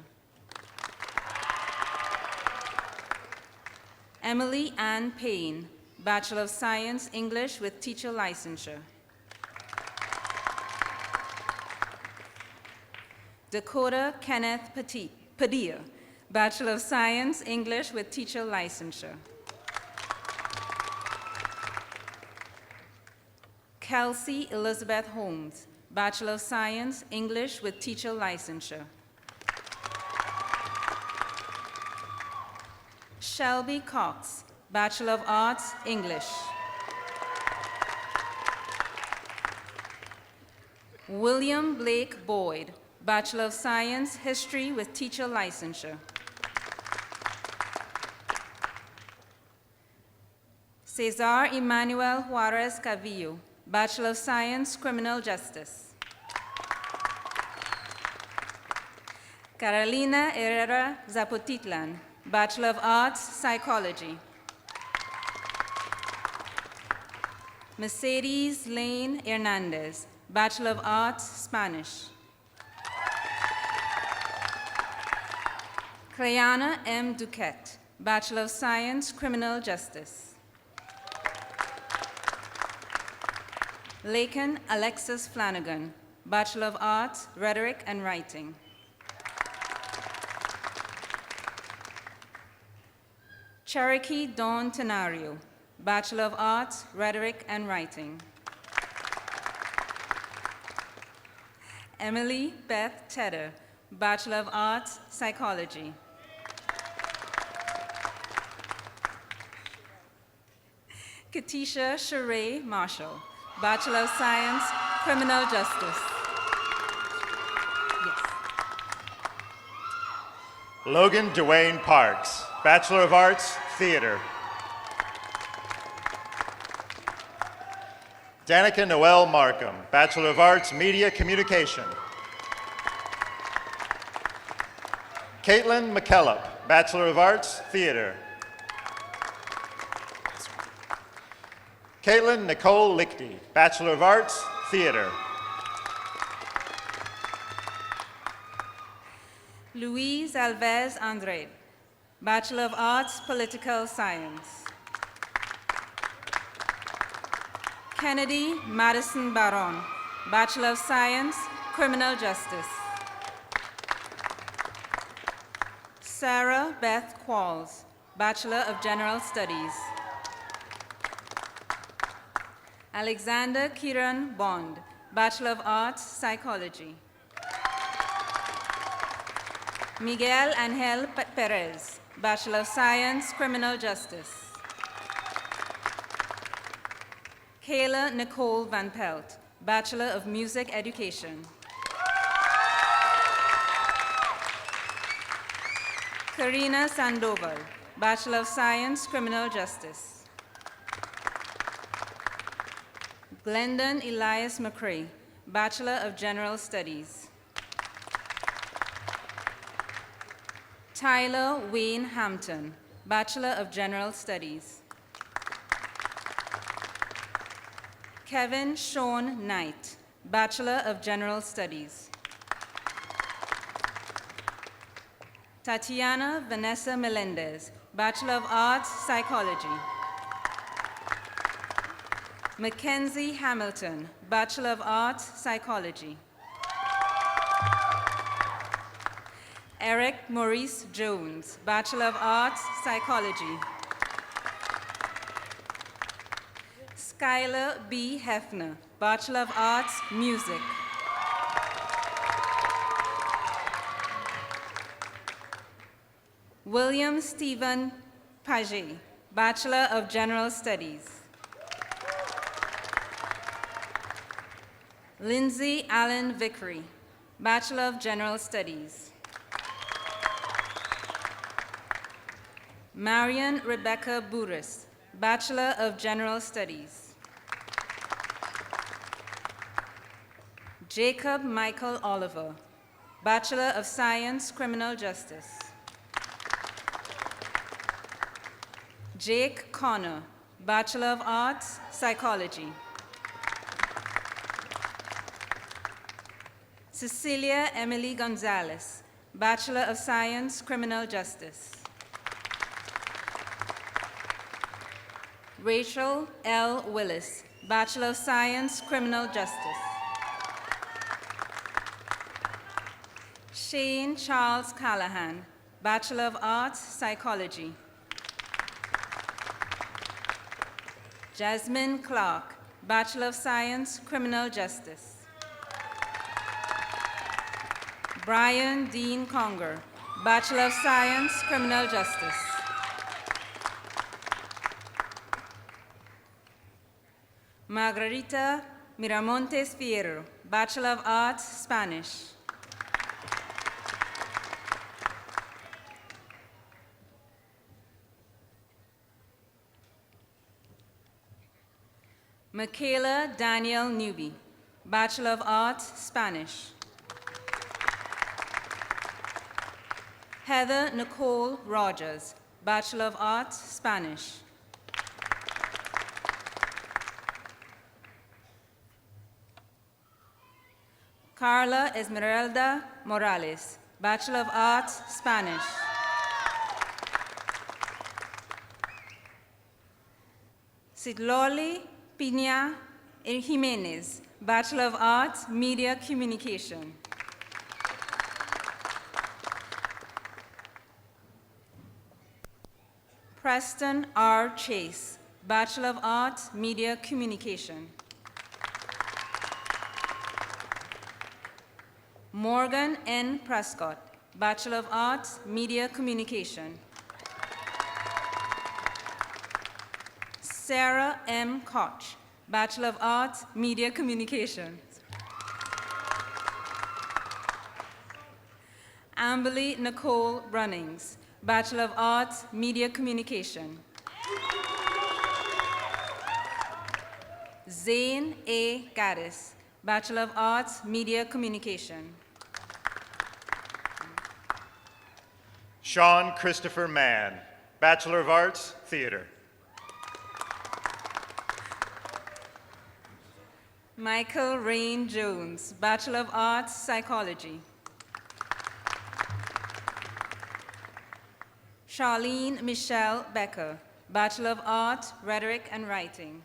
Emily Ann Payne, Bachelor of Science, English with teacher licensure. Dakota Kenneth Padilla, Bachelor of Science, English with teacher licensure. Kelsey Elizabeth Holmes, Bachelor of Science, English with teacher licensure. Shelby Cox, Bachelor of Arts, English. William Blake Boyd, Bachelor of Science, History with teacher licensure. Cesar Emmanuel Juarez Cavillo, Bachelor of Science, Criminal Justice. Carolina Herrera Zapotitlan, Bachelor of Arts, Psychology. Mercedes Lane Hernandez, Bachelor of Arts, Spanish. Clayana M. Duquette, Bachelor of Science, Criminal Justice. Laken Alexis Flanagan, Bachelor of Arts, Rhetoric and Writing. Cherokee Dawn Tenario, Bachelor of Arts, Rhetoric and Writing. Emily Beth Tedder, Bachelor of Arts, Psychology. Katisha Sheree Marshall, Bachelor of Science, Criminal Justice. Yes. Logan Dwayne Parks, Bachelor of Arts, Theater. Danica Noel Markham, Bachelor of Arts, Media Communication. Caitlin McKellop, Bachelor of Arts, Theater. Caitlin Nicole Lichty, Bachelor of Arts, Theater. Luis Alves Andrade, Bachelor of Arts, Political Science. Kennedy Madison Baron, Bachelor of Science, Criminal Justice. Sarah Beth Qualls, Bachelor of General Studies. Alexander Kiran Bond, Bachelor of Arts, Psychology. Miguel Angel Perez, Bachelor of Science, Criminal Justice. Kayla Nicole Van Pelt, Bachelor of Music Education. Karina Sandoval, Bachelor of Science, Criminal Justice. Glendon Elias McCrae, Bachelor of General Studies. Tyler Wayne Hampton, Bachelor of General Studies. Kevin Sean Knight, Bachelor of General Studies. Tatiana Vanessa Melendez, Bachelor of Arts, Psychology. Mackenzie Hamilton, Bachelor of Arts, Psychology. Eric Maurice Jones, Bachelor of Arts, Psychology. Skylar B. Hefner, Bachelor of Arts, Music. William Stephen Paget, Bachelor of General Studies. Lindsay Allen Vickery, Bachelor of General Studies. Marian Rebecca Burris, Bachelor of General Studies. Jacob Michael Oliver, Bachelor of Science, Criminal Justice. Jake Connor, Bachelor of Arts, Psychology. Cecilia Emily Gonzalez, Bachelor of Science, Criminal Justice. Rachel L. Willis, Bachelor of Science, Criminal Justice. Shane Charles Callahan, Bachelor of Arts, Psychology. Jasmine Clark, Bachelor of Science, Criminal Justice. Brian Dean Conger, Bachelor of Science, Criminal Justice. Margarita Miramontes Fierro, Bachelor of Arts, Spanish. Michaela Danielle Newby, Bachelor of Arts, Spanish. Heather Nicole Rogers, Bachelor of Arts, Spanish. Carla Esmeralda Morales, Bachelor of Arts, Spanish. Sidloli Pina Jimenez, Bachelor of Arts, Media Communication. Preston R. Chase, Bachelor of Arts, Media Communication. Morgan N. Prescott, Bachelor of Arts, Media Communication. Sarah M. Koch, Bachelor of Arts, Media Communication. Amberly Nicole Brunnings, Bachelor of Arts, Media Communication. Zane A. Gaddis, Bachelor of Arts, Media Communication. Sean Christopher Mann, Bachelor of Arts, Theater. Michael Rain Jones, Bachelor of Arts, Psychology. Charlene Michelle Becker, Bachelor of Arts, Rhetoric and Writing.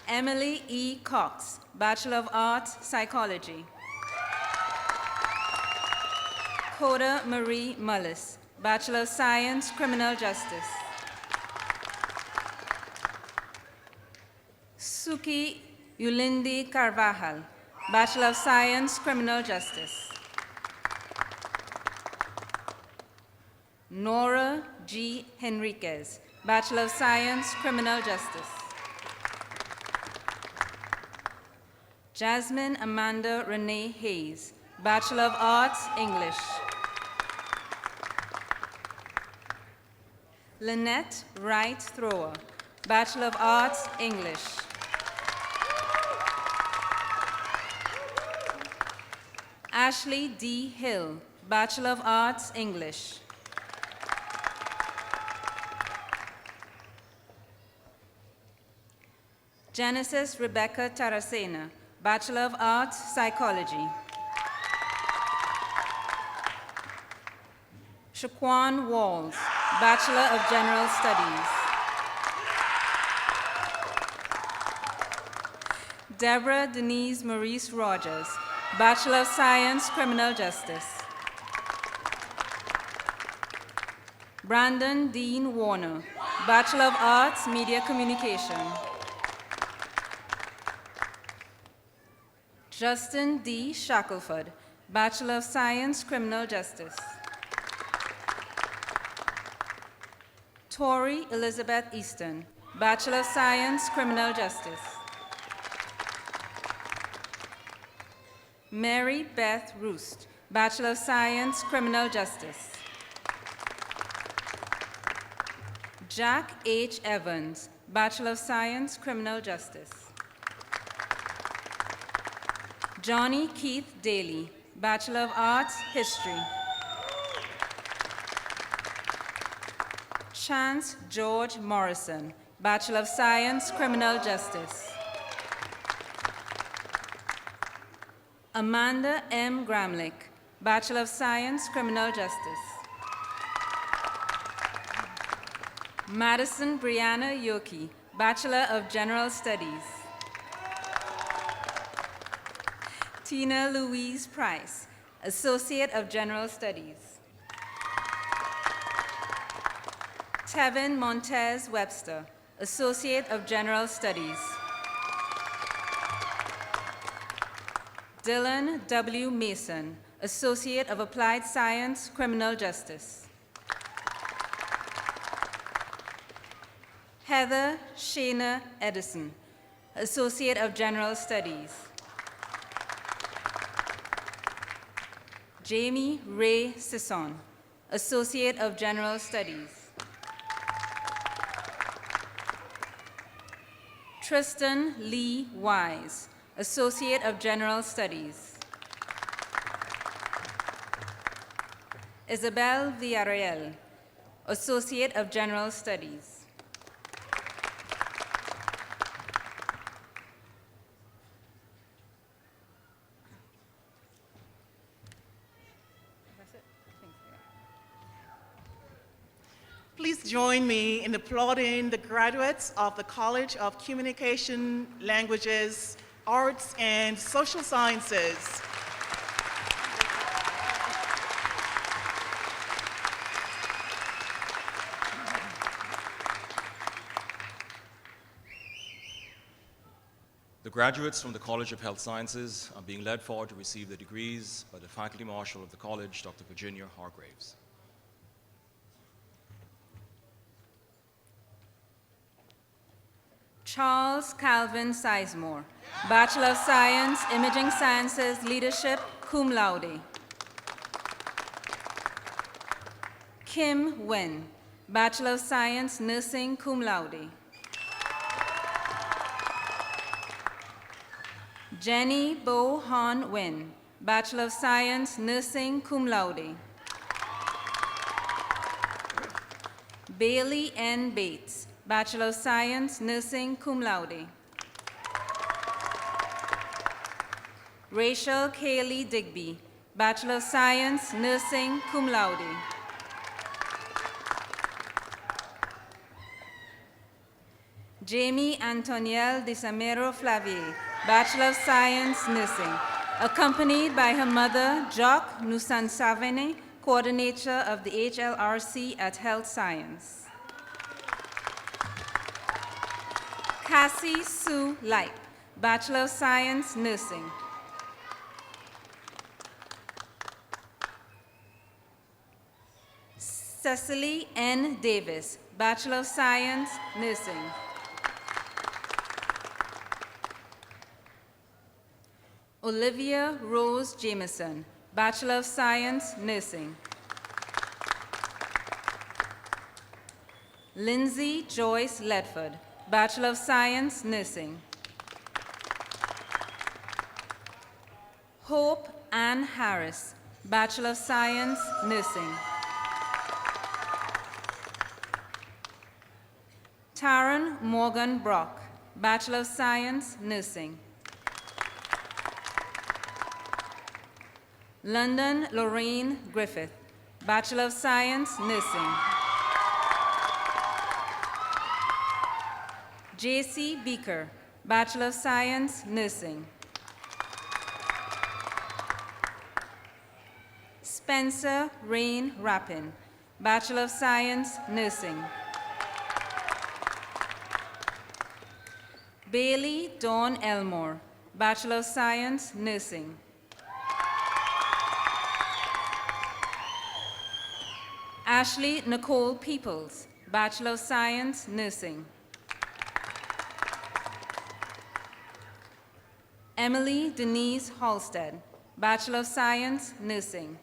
Emily E. Cox, Bachelor of Arts, Psychology. Coda Marie Mullis, Bachelor of Science, Criminal Justice. Suki Yulindi Carvajal, Bachelor of Science, Criminal Justice. Nora G. Henriquez, Bachelor of Science, Criminal Justice. Jasmine Amanda Renee Hayes, Bachelor of Arts, English. Lynette Wright Thrower, Bachelor of Arts, English. Ashley D. Hill, Bachelor of Arts, English. Genesis Rebecca Taracena, Bachelor of Arts, Psychology. Shaquan Walls, Bachelor of General Studies. Deborah Denise Maurice Rogers, Bachelor of Science, Criminal Justice. Brandon Dean Warner, Bachelor of Arts, Media Communication. Justin D. Shackelford, Bachelor of Science, Criminal Justice. Tori Elizabeth Easton, Bachelor of Science, Criminal Justice. Mary Beth Roost, Bachelor of Science, Criminal Justice. Jack H. Evans, Bachelor of Science, Criminal Justice. Johnny Keith Daly, Bachelor of Arts, History. Chance George Morrison, Bachelor of Science, Criminal Justice. Amanda M. Gramlich, Bachelor of Science, Criminal Justice. Madison Brianna Yoki, Bachelor of General Studies. Tina Louise Price, Associate of General Studies. Tevin Montez Webster, Associate of General Studies. Dylan W. Mason, Associate of Applied Science, Criminal Justice. Heather Shayna Edison, Associate of General Studies. Jamie Ray Sisson, Associate of General Studies. Tristan Lee Wise, Associate of General Studies. Isabel Villarreal, Associate of General Studies. Please join me in applauding the graduates of the College of Communication, Languages, Arts, and Social Sciences. The graduates from the College of Health Sciences are being led forward to receive their degrees by the Faculty Marshal of the College, Dr. Virginia Hargraves. Charles Calvin Sizemore, Bachelor of Science, Imaging Sciences, Leadership, cum laude. Kim Wen, Bachelor of Science, Nursing, cum laude. Jenny Bo Han Wen, Bachelor of Science, Nursing, cum laude. Bailey N. Bates, Bachelor of Science, Nursing, cum laude. Rachel Kaylee Digby, Bachelor of Science, Nursing, cum laude. Jamie Antonielle Desamero Flavier, Bachelor of Science, Nursing, accompanied by her mother, Jacques Nusansavene, Coordinator of the HLRC at Health Science. Cassie Sue Light, Bachelor of Science, Nursing. Cecily N. Davis, Bachelor of Science, Nursing. Olivia Rose Jameson, Bachelor of Science, Nursing. Lindsay Joyce Ledford, Bachelor of Science, Nursing. Hope Ann Harris, Bachelor of Science, Nursing. Taron Morgan Brock, Bachelor of Science, Nursing. London Lorraine Griffith, Bachelor of Science, Nursing. J.C. Beaker, Bachelor of Science, Nursing. Spencer Rain Rappin, Bachelor of Science, Nursing. Bailey Dawn Elmore, Bachelor of Science, Nursing. Ashley Nicole Peoples, Bachelor of Science, Nursing. Emily Denise Halstead, Bachelor of Science, Nursing.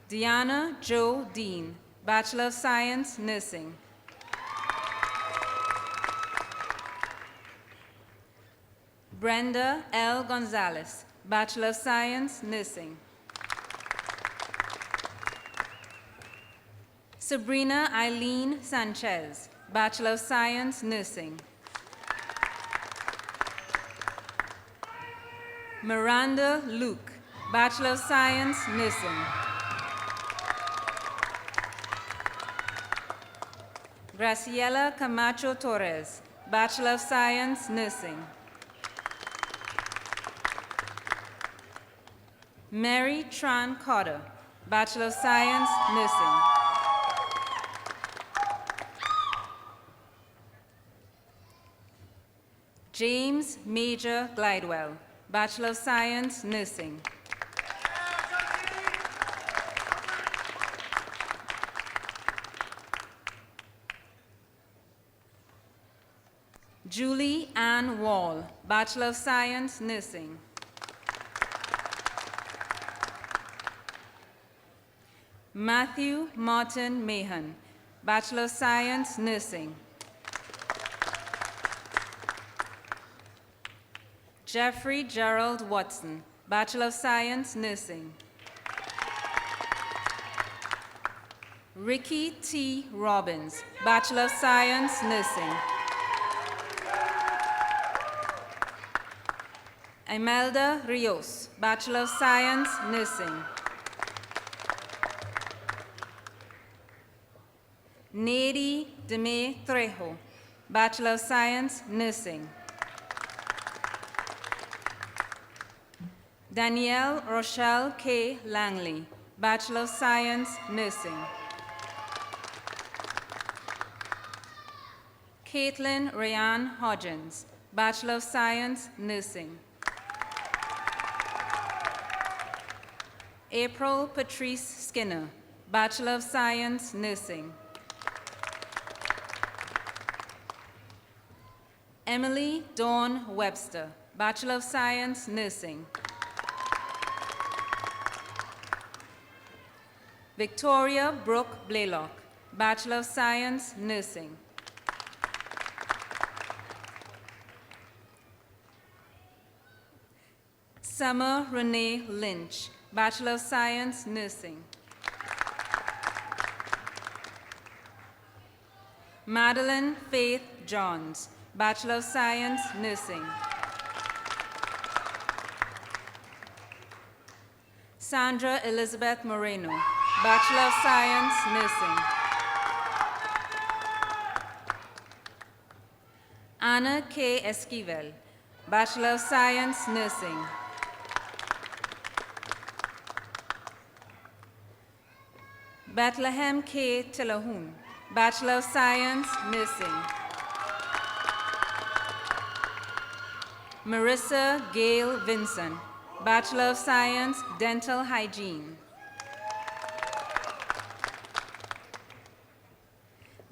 Deanna Jo Dean, Bachelor of Science, Nursing. Brenda L. Gonzalez, Bachelor of Science, Nursing. Sabrina Eileen Sanchez, Bachelor of Science, Nursing. Miranda Luke, Bachelor of Science, Nursing. Graciela Camacho Torres, Bachelor of Science, Nursing. Mary Tran Cotter, Bachelor of Science, Nursing. James Major Glidewell, Bachelor of Science, Nursing. Julie Ann Wall, Bachelor of Science, Nursing. Matthew Martin Mahan, Bachelor of Science, Nursing. Jeffrey Gerald Watson, Bachelor of Science, Nursing. Ricky T. Robbins, Bachelor of Science, Nursing. Imelda Rios, Bachelor of Science, Nursing. Nady Deme Trejo, Bachelor of Science, Nursing. Danielle Rochelle K. Langley, Bachelor of Science, Nursing. Caitlin Rayanne Hodgins, Bachelor of Science, Nursing. April Patrice Skinner, Bachelor of Science, Nursing. Emily Dawn Webster, Bachelor of Science, Nursing. Victoria Brooke Blaylock, Bachelor of Science, Nursing. Summer Renee Lynch, Bachelor of Science, Nursing. Madeline Faith Johns, Bachelor of Science, Nursing. Sandra Elizabeth Moreno, Bachelor of Science, Nursing. Anna K. Esquivel, Bachelor of Science, Nursing. Bethlehem K. Tillahoon, Bachelor of Science, Nursing. Marissa Gail Vinson, Bachelor of Science, Dental Hygiene.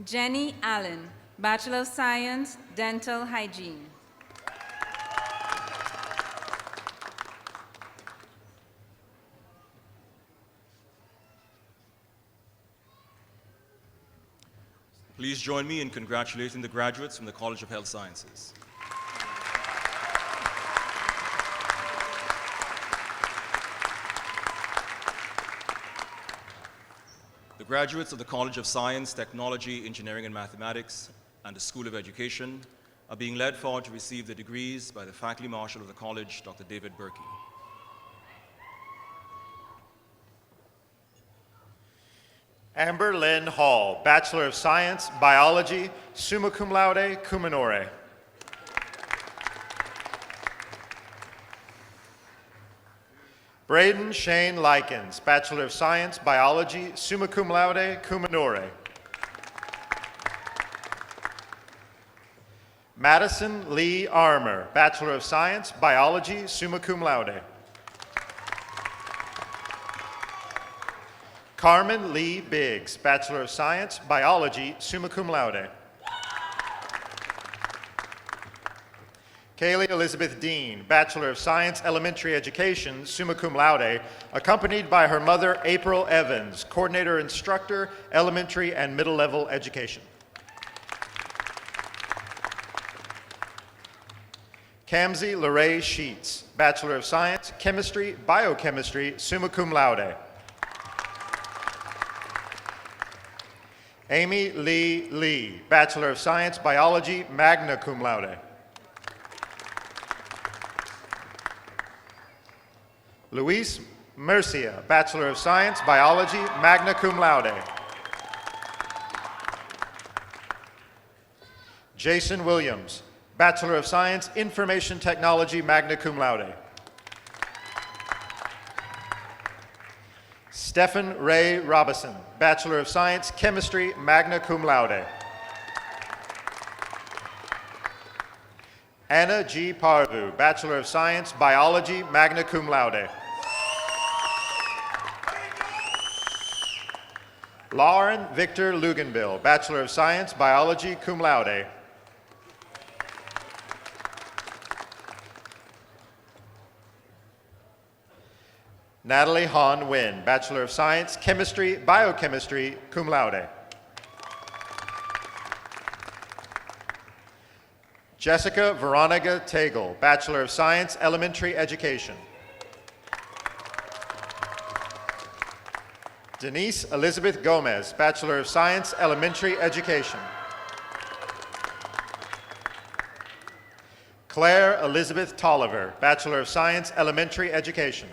Jenny Allen, Bachelor of Science, Dental Hygiene. Please join me in congratulating the graduates from the College of Health Sciences. The graduates of the College of Science, Technology, Engineering, and Mathematics and the School of Education are being led forward to receive their degrees by the Faculty Marshal of the College, Dr. David Berkey. Amber Lynn Hall, Bachelor of Science, Biology, summa cum laude, cum honore. Braden Shane Likens, Bachelor of Science, Biology, summa cum laude, cum honore. Madison Lee Armour, Bachelor of Science, Biology, summa cum laude. Carmen Lee Biggs, Bachelor of Science, Biology, summa cum laude. Kaylee Elizabeth Dean, Bachelor of Science, Elementary Education, summa cum laude, accompanied by her mother, April Evans, Coordinator Instructor, Elementary and Middle Level Education. Kamsi Lorraine Sheets, Bachelor of Science, Chemistry, Biochemistry, summa cum laude. Amy Lee Lee, Bachelor of Science, Biology, magna cum laude. Luis Murcia, Bachelor of Science, Biology, magna cum laude. Jason Williams, Bachelor of Science, Information Technology, magna cum laude. Stephen Ray Robison, Bachelor of Science, Chemistry, magna cum laude. Anna G. Parvu, Bachelor of Science, Biology, magna cum laude. Lauren Victor Luganbill, Bachelor of Science, Biology, cum laude. Natalie Han Nguyen, Bachelor of Science, Chemistry, Biochemistry, cum laude. Jessica Veronica Tagle, Bachelor of Science, Elementary Education. Denise Elizabeth Gomez, Bachelor of Science, Elementary Education. Claire Elizabeth Tolliver, Bachelor of Science, Elementary Education.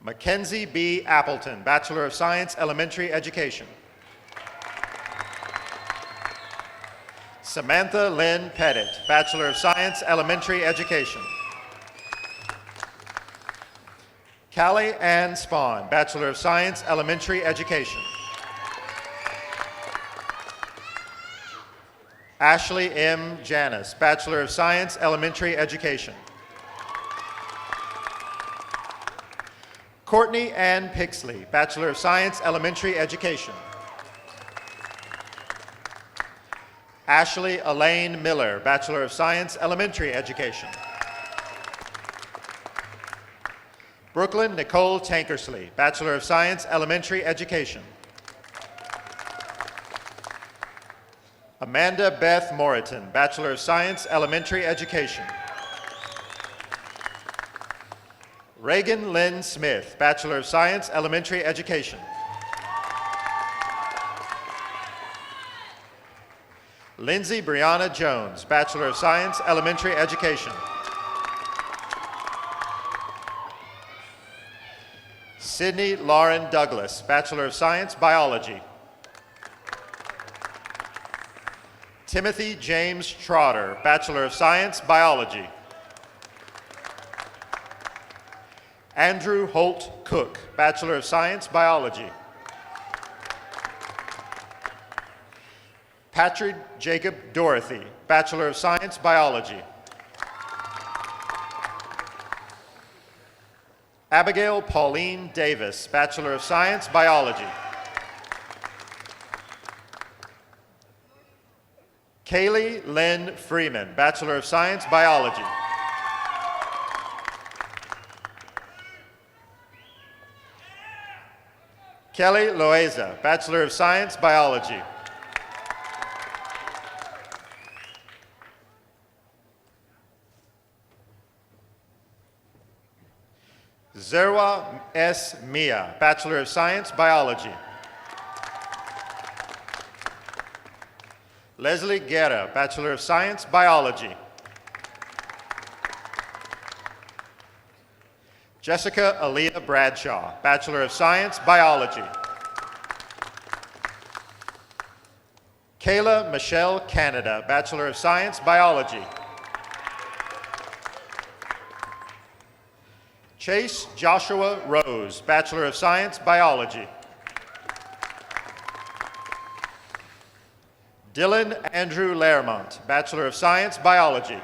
Mackenzie B. Appleton, Bachelor of Science, Elementary Education. Samantha Lynn Pettit, Bachelor of Science, Elementary Education. Callie Ann Spahn, Bachelor of Science, Elementary Education. Ashley M. Janis, Bachelor of Science, Elementary Education. Courtney Ann Pixley, Bachelor of Science, Elementary Education. Ashley Elaine Miller, Bachelor of Science, Elementary Education. Brooklyn Nicole Tankersley, Bachelor of Science, Elementary Education. Amanda Beth Moriton, Bachelor of Science, Elementary Education. Reagan Lynn Smith, Bachelor of Science, Elementary Education. Lindsay Brianna Jones, Bachelor of Science, Elementary Education. Sydney Lauren Douglas, Bachelor of Science, Biology. Timothy James Trotter, Bachelor of Science, Biology. Andrew Holt Cook, Bachelor of Science, Biology. Patrick Jacob Dorothy, Bachelor of Science, Biology. Abigail Pauline Davis, Bachelor of Science, Biology. Kaylee Lynn Freeman, Bachelor of Science, Biology. Kelly Loaiza, Bachelor of Science, Biology. Zerwa S. Mia, Bachelor of Science, Biology. Leslie Guerra, Bachelor of Science, Biology. Jessica Aaliyah Bradshaw, Bachelor of Science, Biology. Kayla Michelle Canada, Bachelor of Science, Biology. Chase Joshua Rose, Bachelor of Science, Biology. Dylan Andrew Lairmont, Bachelor of Science, Biology.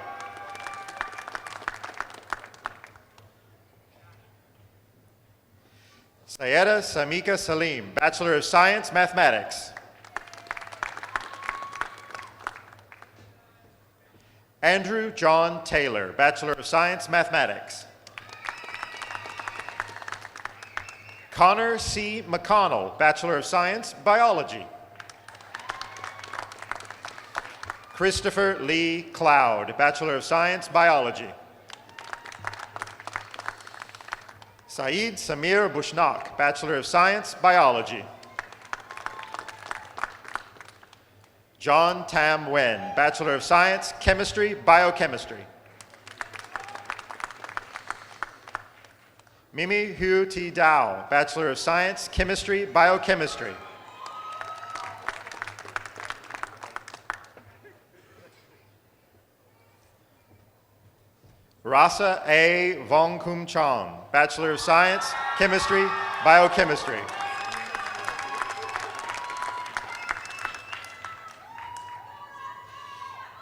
Sayeda Samika Salim, Bachelor of Science, Mathematics. Andrew John Taylor, Bachelor of Science, Mathematics. Connor C. McConnell, Bachelor of Science, Biology. Christopher Lee Cloud, Bachelor of Science, Biology. Saeed Samir Bushnak, Bachelor of Science, Biology. John Tam Wen, Bachelor of Science, Chemistry, Biochemistry. Mimi Hu T. Dao, Bachelor of Science, Chemistry, Biochemistry. Rasa A. Vongkum-Chong, Bachelor of Science, Chemistry, Biochemistry.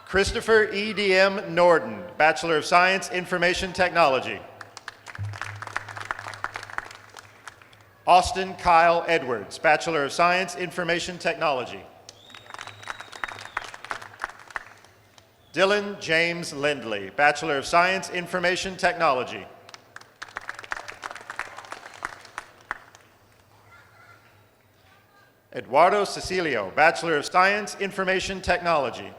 Christopher E.D.M. Norden, Bachelor of Science, Information Technology. Austin Kyle Edwards, Bachelor of Science, Information Technology. Dylan James Lindley, Bachelor of Science, Information Technology. Eduardo Cecilio, Bachelor of Science, Information Technology.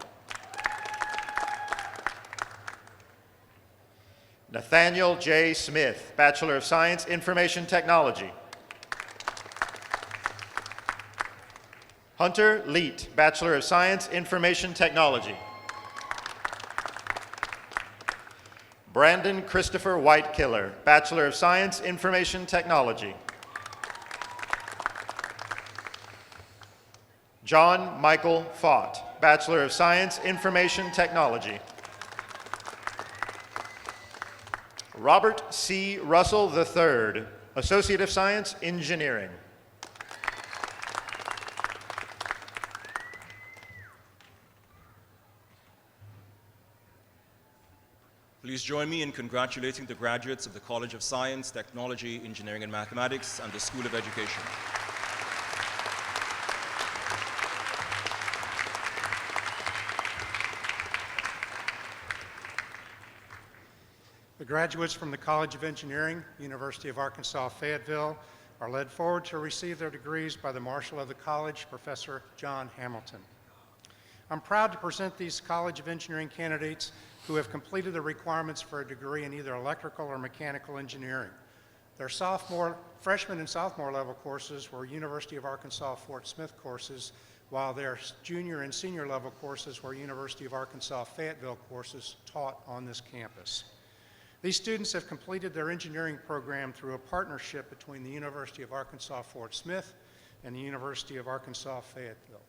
Nathaniel J. Smith, Bachelor of Science, Information Technology. Hunter Leet, Bachelor of Science, Information Technology. Brandon Christopher Whitekiller, Bachelor of Science, Information Technology. John Michael Fott, Bachelor of Science, Information Technology. Robert C. Russell III, Associate of Science, Engineering. Please join me in congratulating the graduates of the College of Science, Technology, Engineering, and Mathematics and the School of Education. The graduates from the College of Engineering, University of Arkansas, Fayetteville, are led forward to receive their degrees by the Marshal of the College, Professor John Hamilton. I'm proud to present these College of Engineering candidates who have completed the requirements for a degree in either electrical or mechanical engineering. Their freshman and sophomore level courses were University of Arkansas Fort Smith courses, while their junior and senior level courses were University of Arkansas Fayetteville courses taught on this campus. These students have completed their engineering program through a partnership between the University of Arkansas Fort Smith and the University of Arkansas Fayetteville.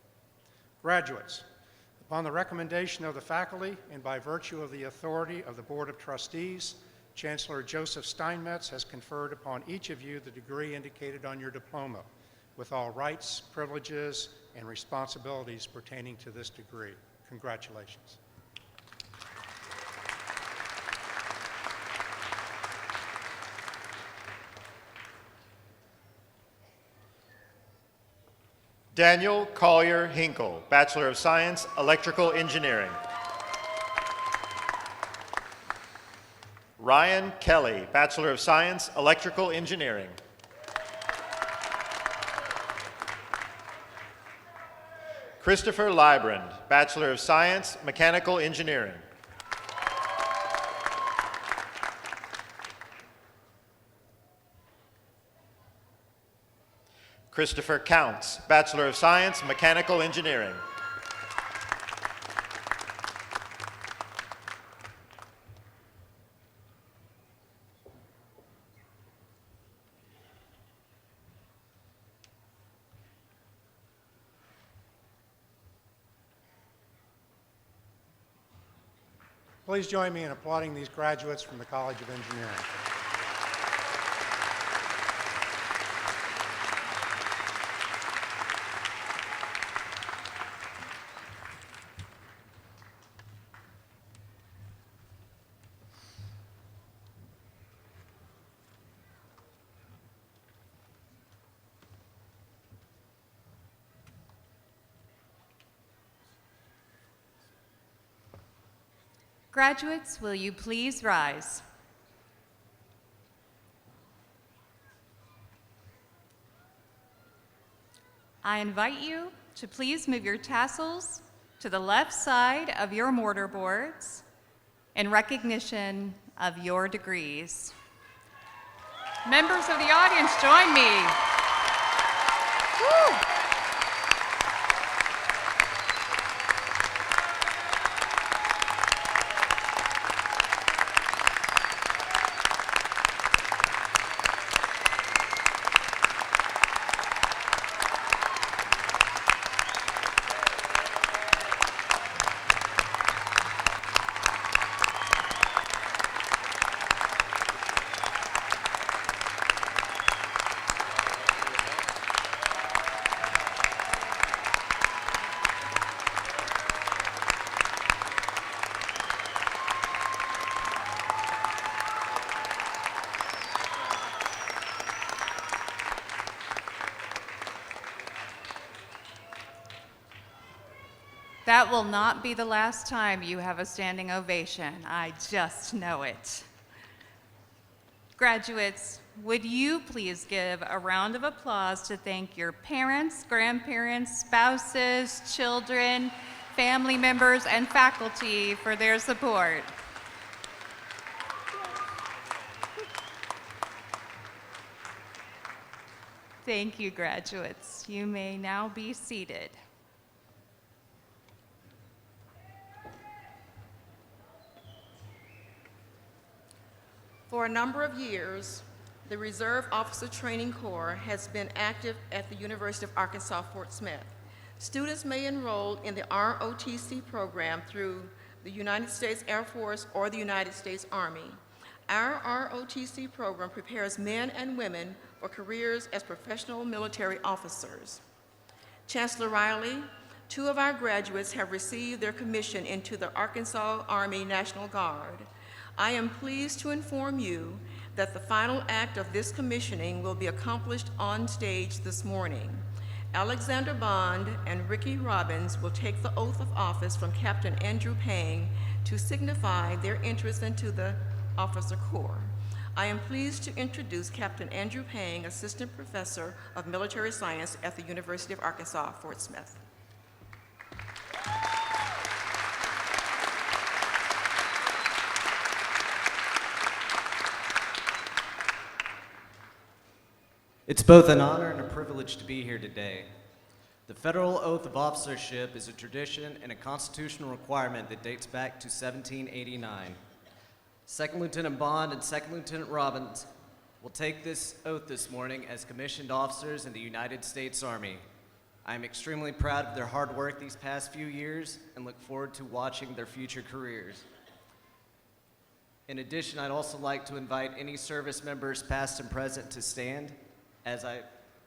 Graduates, upon the recommendation of the faculty and by virtue of the authority of the Board of Trustees, Chancellor Joseph Steinmetz has conferred upon each of you the degree indicated on your diploma, with all rights, privileges, and responsibilities pertaining to this degree. Congratulations. Daniel Collier Hinkle, Bachelor of Science, Electrical Engineering. Ryan Kelly, Bachelor of Science, Electrical Engineering. Christopher Librand, Bachelor of Science, Mechanical Engineering. Christopher Counts, Bachelor of Science, Mechanical Engineering. Please join me in applauding these graduates from the College of Engineering. Graduates, will you please rise? I invite you to please move your tassels to the left side of your mortar boards in recognition of your degrees. Members of the audience, join me. Woo! That will not be the last time you have a standing ovation. I just know it. Graduates, would you please give a round of applause to thank your parents, grandparents, spouses, children, family members, and faculty for their support. Thank you, graduates. You may now be seated. For a number of years, the Reserve Officer Training Corps has been active at the University of Arkansas Fort Smith. Students may enroll in the ROTC program through the United States Air Force or the United States Army. Our ROTC program prepares men and women for careers as professional military officers. Chancellor Riley, 2 of our graduates have received their commission into the Arkansas Army National Guard. I am pleased to inform you that the final act of this commissioning will be accomplished on stage this morning. Alexander Bond and Ricky Robbins will take the oath of office from Captain Andrew Pang to signify their interest into the Officer Corps. I am pleased to introduce Captain Andrew Pang, Assistant Professor of Military Science at the University of Arkansas, Fort Smith. It's both an honor and a privilege to be here today. The Federal Oath of Officership is a tradition and a constitutional requirement that dates back to 1789. Second Lieutenant Bond and Second Lieutenant Robbins will take this oath this morning as commissioned officers in the United States Army. I am extremely proud of their hard work these past few years and look forward to watching their future careers. In addition, I'd also like to invite any service members past and present to stand as I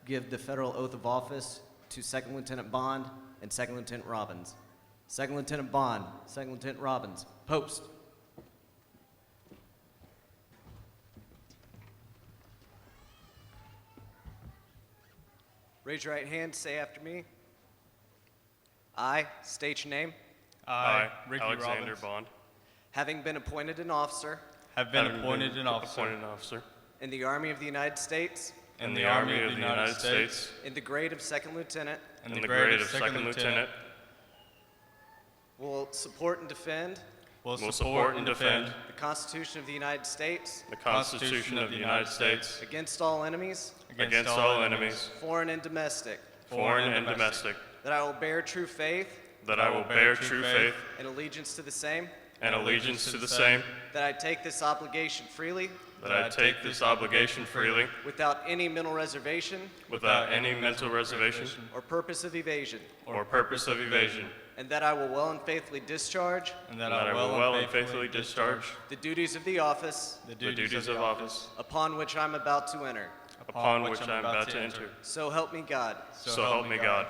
give the Federal Oath of Office to Second Lieutenant Bond and Second Lieutenant Robbins. Second Lieutenant Bond, Second Lieutenant Robbins, post. Raise your right hand, say after me. I state your name. I, Ricky Alexander Robbins, Bond, having been appointed an officer have been appointed an officer in the Army of the United States in the Army of the United States in the grade of Second Lieutenant, in the grade of Second Lieutenant, will support and defend will support and defend the Constitution of the United States the Constitution of the United States against all enemies, against all enemies, foreign and domestic, foreign and domestic, that I will bear true faith that I will bear true faith and allegiance to the same, and allegiance to the same, that I take this obligation freely that I take this obligation freely without any mental reservation without any mental reservation or purpose of evasion, or purpose of evasion, and that I will well and faithfully discharge and that I will well and faithfully discharge the duties of the office the duties of office upon which I'm about to enter. upon which I am about to enter. So help me God. So help me God.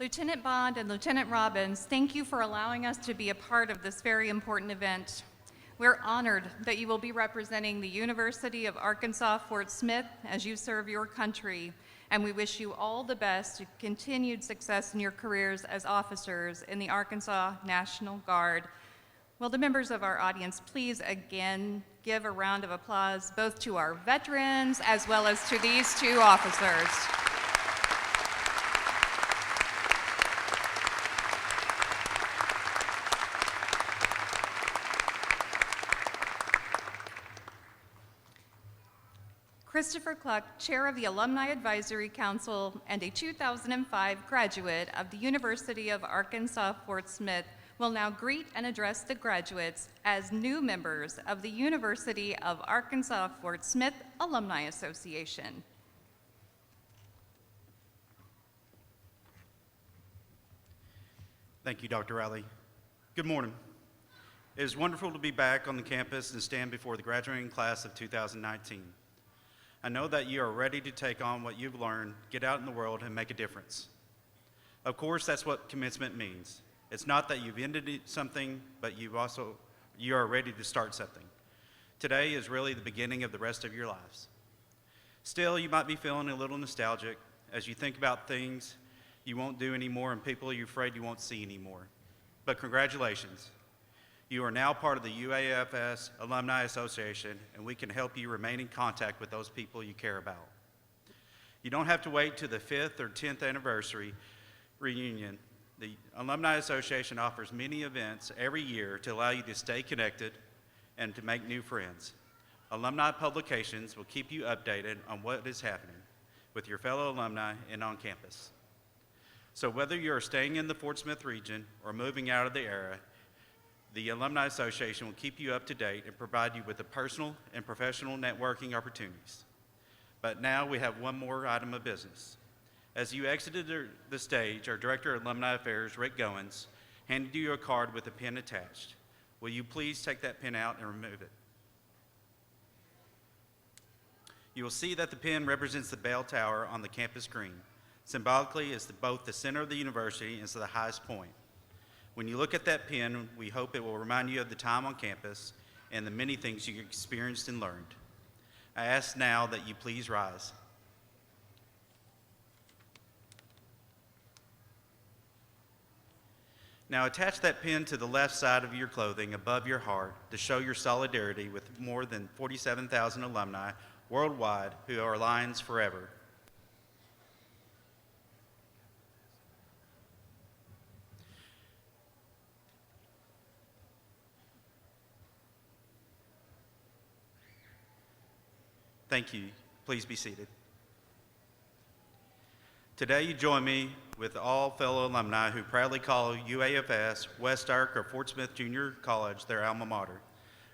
Lieutenant Bond and Lieutenant Robbins, thank you for allowing us to be a part of this very important event. We're honored that you will be representing the University of Arkansas Fort Smith as you serve your country, and we wish you all the best, continued success in your careers as officers in the Arkansas National Guard. Will the members of our audience please again give a round of applause both to our veterans as well as to these 2 officers. Christopher Cluck, Chair of the Alumni Advisory Council and a 2005 graduate of the University of Arkansas Fort Smith, will now greet and address the graduates as new members of the University of Arkansas Fort Smith Alumni Association. Thank you, Dr. Riley. Good morning. It is wonderful to be back on the campus and stand before the graduating class of 2019. I know that you are ready to take on what you've learned, get out in the world, and make a difference. Of course, that's what commencement means. It's not that you've ended something, but you are ready to start something. Today is really the beginning of the rest of your lives. Still, you might be feeling a little nostalgic as you think about things you won't do anymore and people you're afraid you won't see anymore. But congratulations. You are now part of the UAFS Alumni Association, and we can help you remain in contact with those people you care about. You don't have to wait to the 5th or 10th anniversary reunion. The Alumni Association offers many events every year to allow you to stay connected and to make new friends. Alumni publications will keep you updated on what is happening with your fellow alumni and on campus. So whether you are staying in the Fort Smith region or moving out of the area, the Alumni Association will keep you up to date and provide you with the personal and professional networking opportunities. But now we have one more item of business. As you exited the stage, our Director of Alumni Affairs, Rick Goins, handed you a card with a pin attached. Will you please take that pin out and remove it? You will see that the pin represents the bell tower on the campus green. Symbolically, it's both the center of the university and it's the highest point. When you look at that pin, we hope it will remind you of the time on campus and the many things you experienced and learned. I ask now that you please rise. Now attach that pin to the left side of your clothing above your heart to show your solidarity with more than 47,000 alumni worldwide who are Lions forever. Thank you. Please be seated. Today you join me with all fellow alumni who proudly call UAFS, West Ark, or Fort Smith Junior College their alma mater.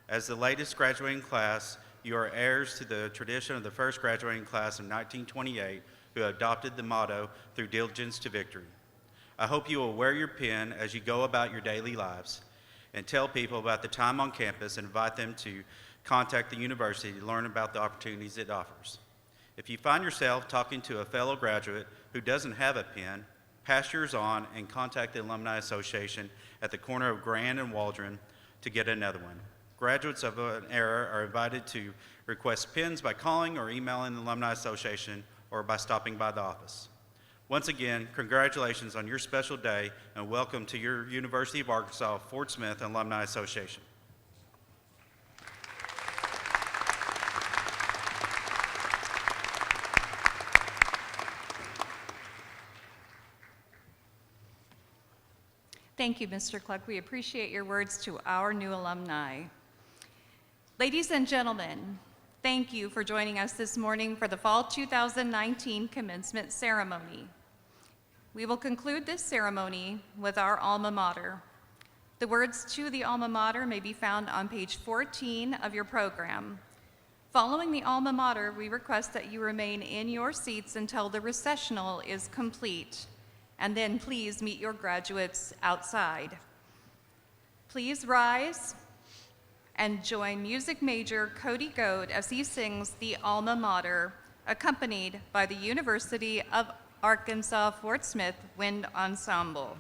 As the latest graduating class, you are heirs to the tradition of the first graduating class of 1928 who adopted the motto, through diligence to victory. I hope you will wear your pin as you go about your daily lives and tell people about the time on campus and invite them to contact the university to learn about the opportunities it offers. If you find yourself talking to a fellow graduate who doesn't have a pin, pass yours on and contact the Alumni Association at the corner of Grand and Waldron to get another one. Graduates of an era are invited to request pins by calling or emailing the Alumni Association or by stopping by the office. Once again, congratulations on your special day and welcome to your University of Arkansas Fort Smith Alumni Association. Thank you, Mr. Cluck. We appreciate your words to our new alumni. Ladies and gentlemen, thank you for joining us this morning for the Fall 2019 Commencement Ceremony. We will conclude this ceremony with our alma mater. The words to the alma mater may be found on page 14 of your program. Following the alma mater, we request that you remain in your seats until the recessional is complete, and then please meet your graduates outside. Please rise and join music major Cody Goad as he sings the alma mater, accompanied by the University of Arkansas Fort Smith Wind Ensemble.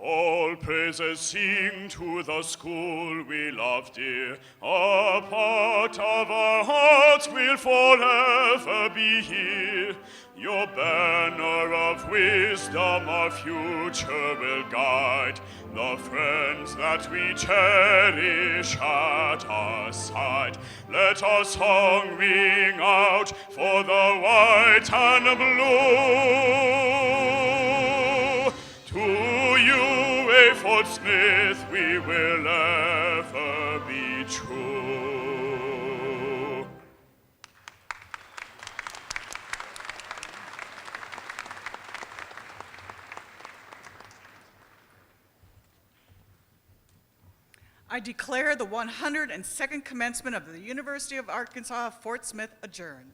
All praises sing to the school we love dear. A part of our hearts will forever be here. Your banner of wisdom our future will guide. The friends that we cherish at our side. Let our song ring out for the white and blue. To you, Fort Smith, we will ever be true. I declare the 102nd commencement of the University of Arkansas, Fort Smith adjourned.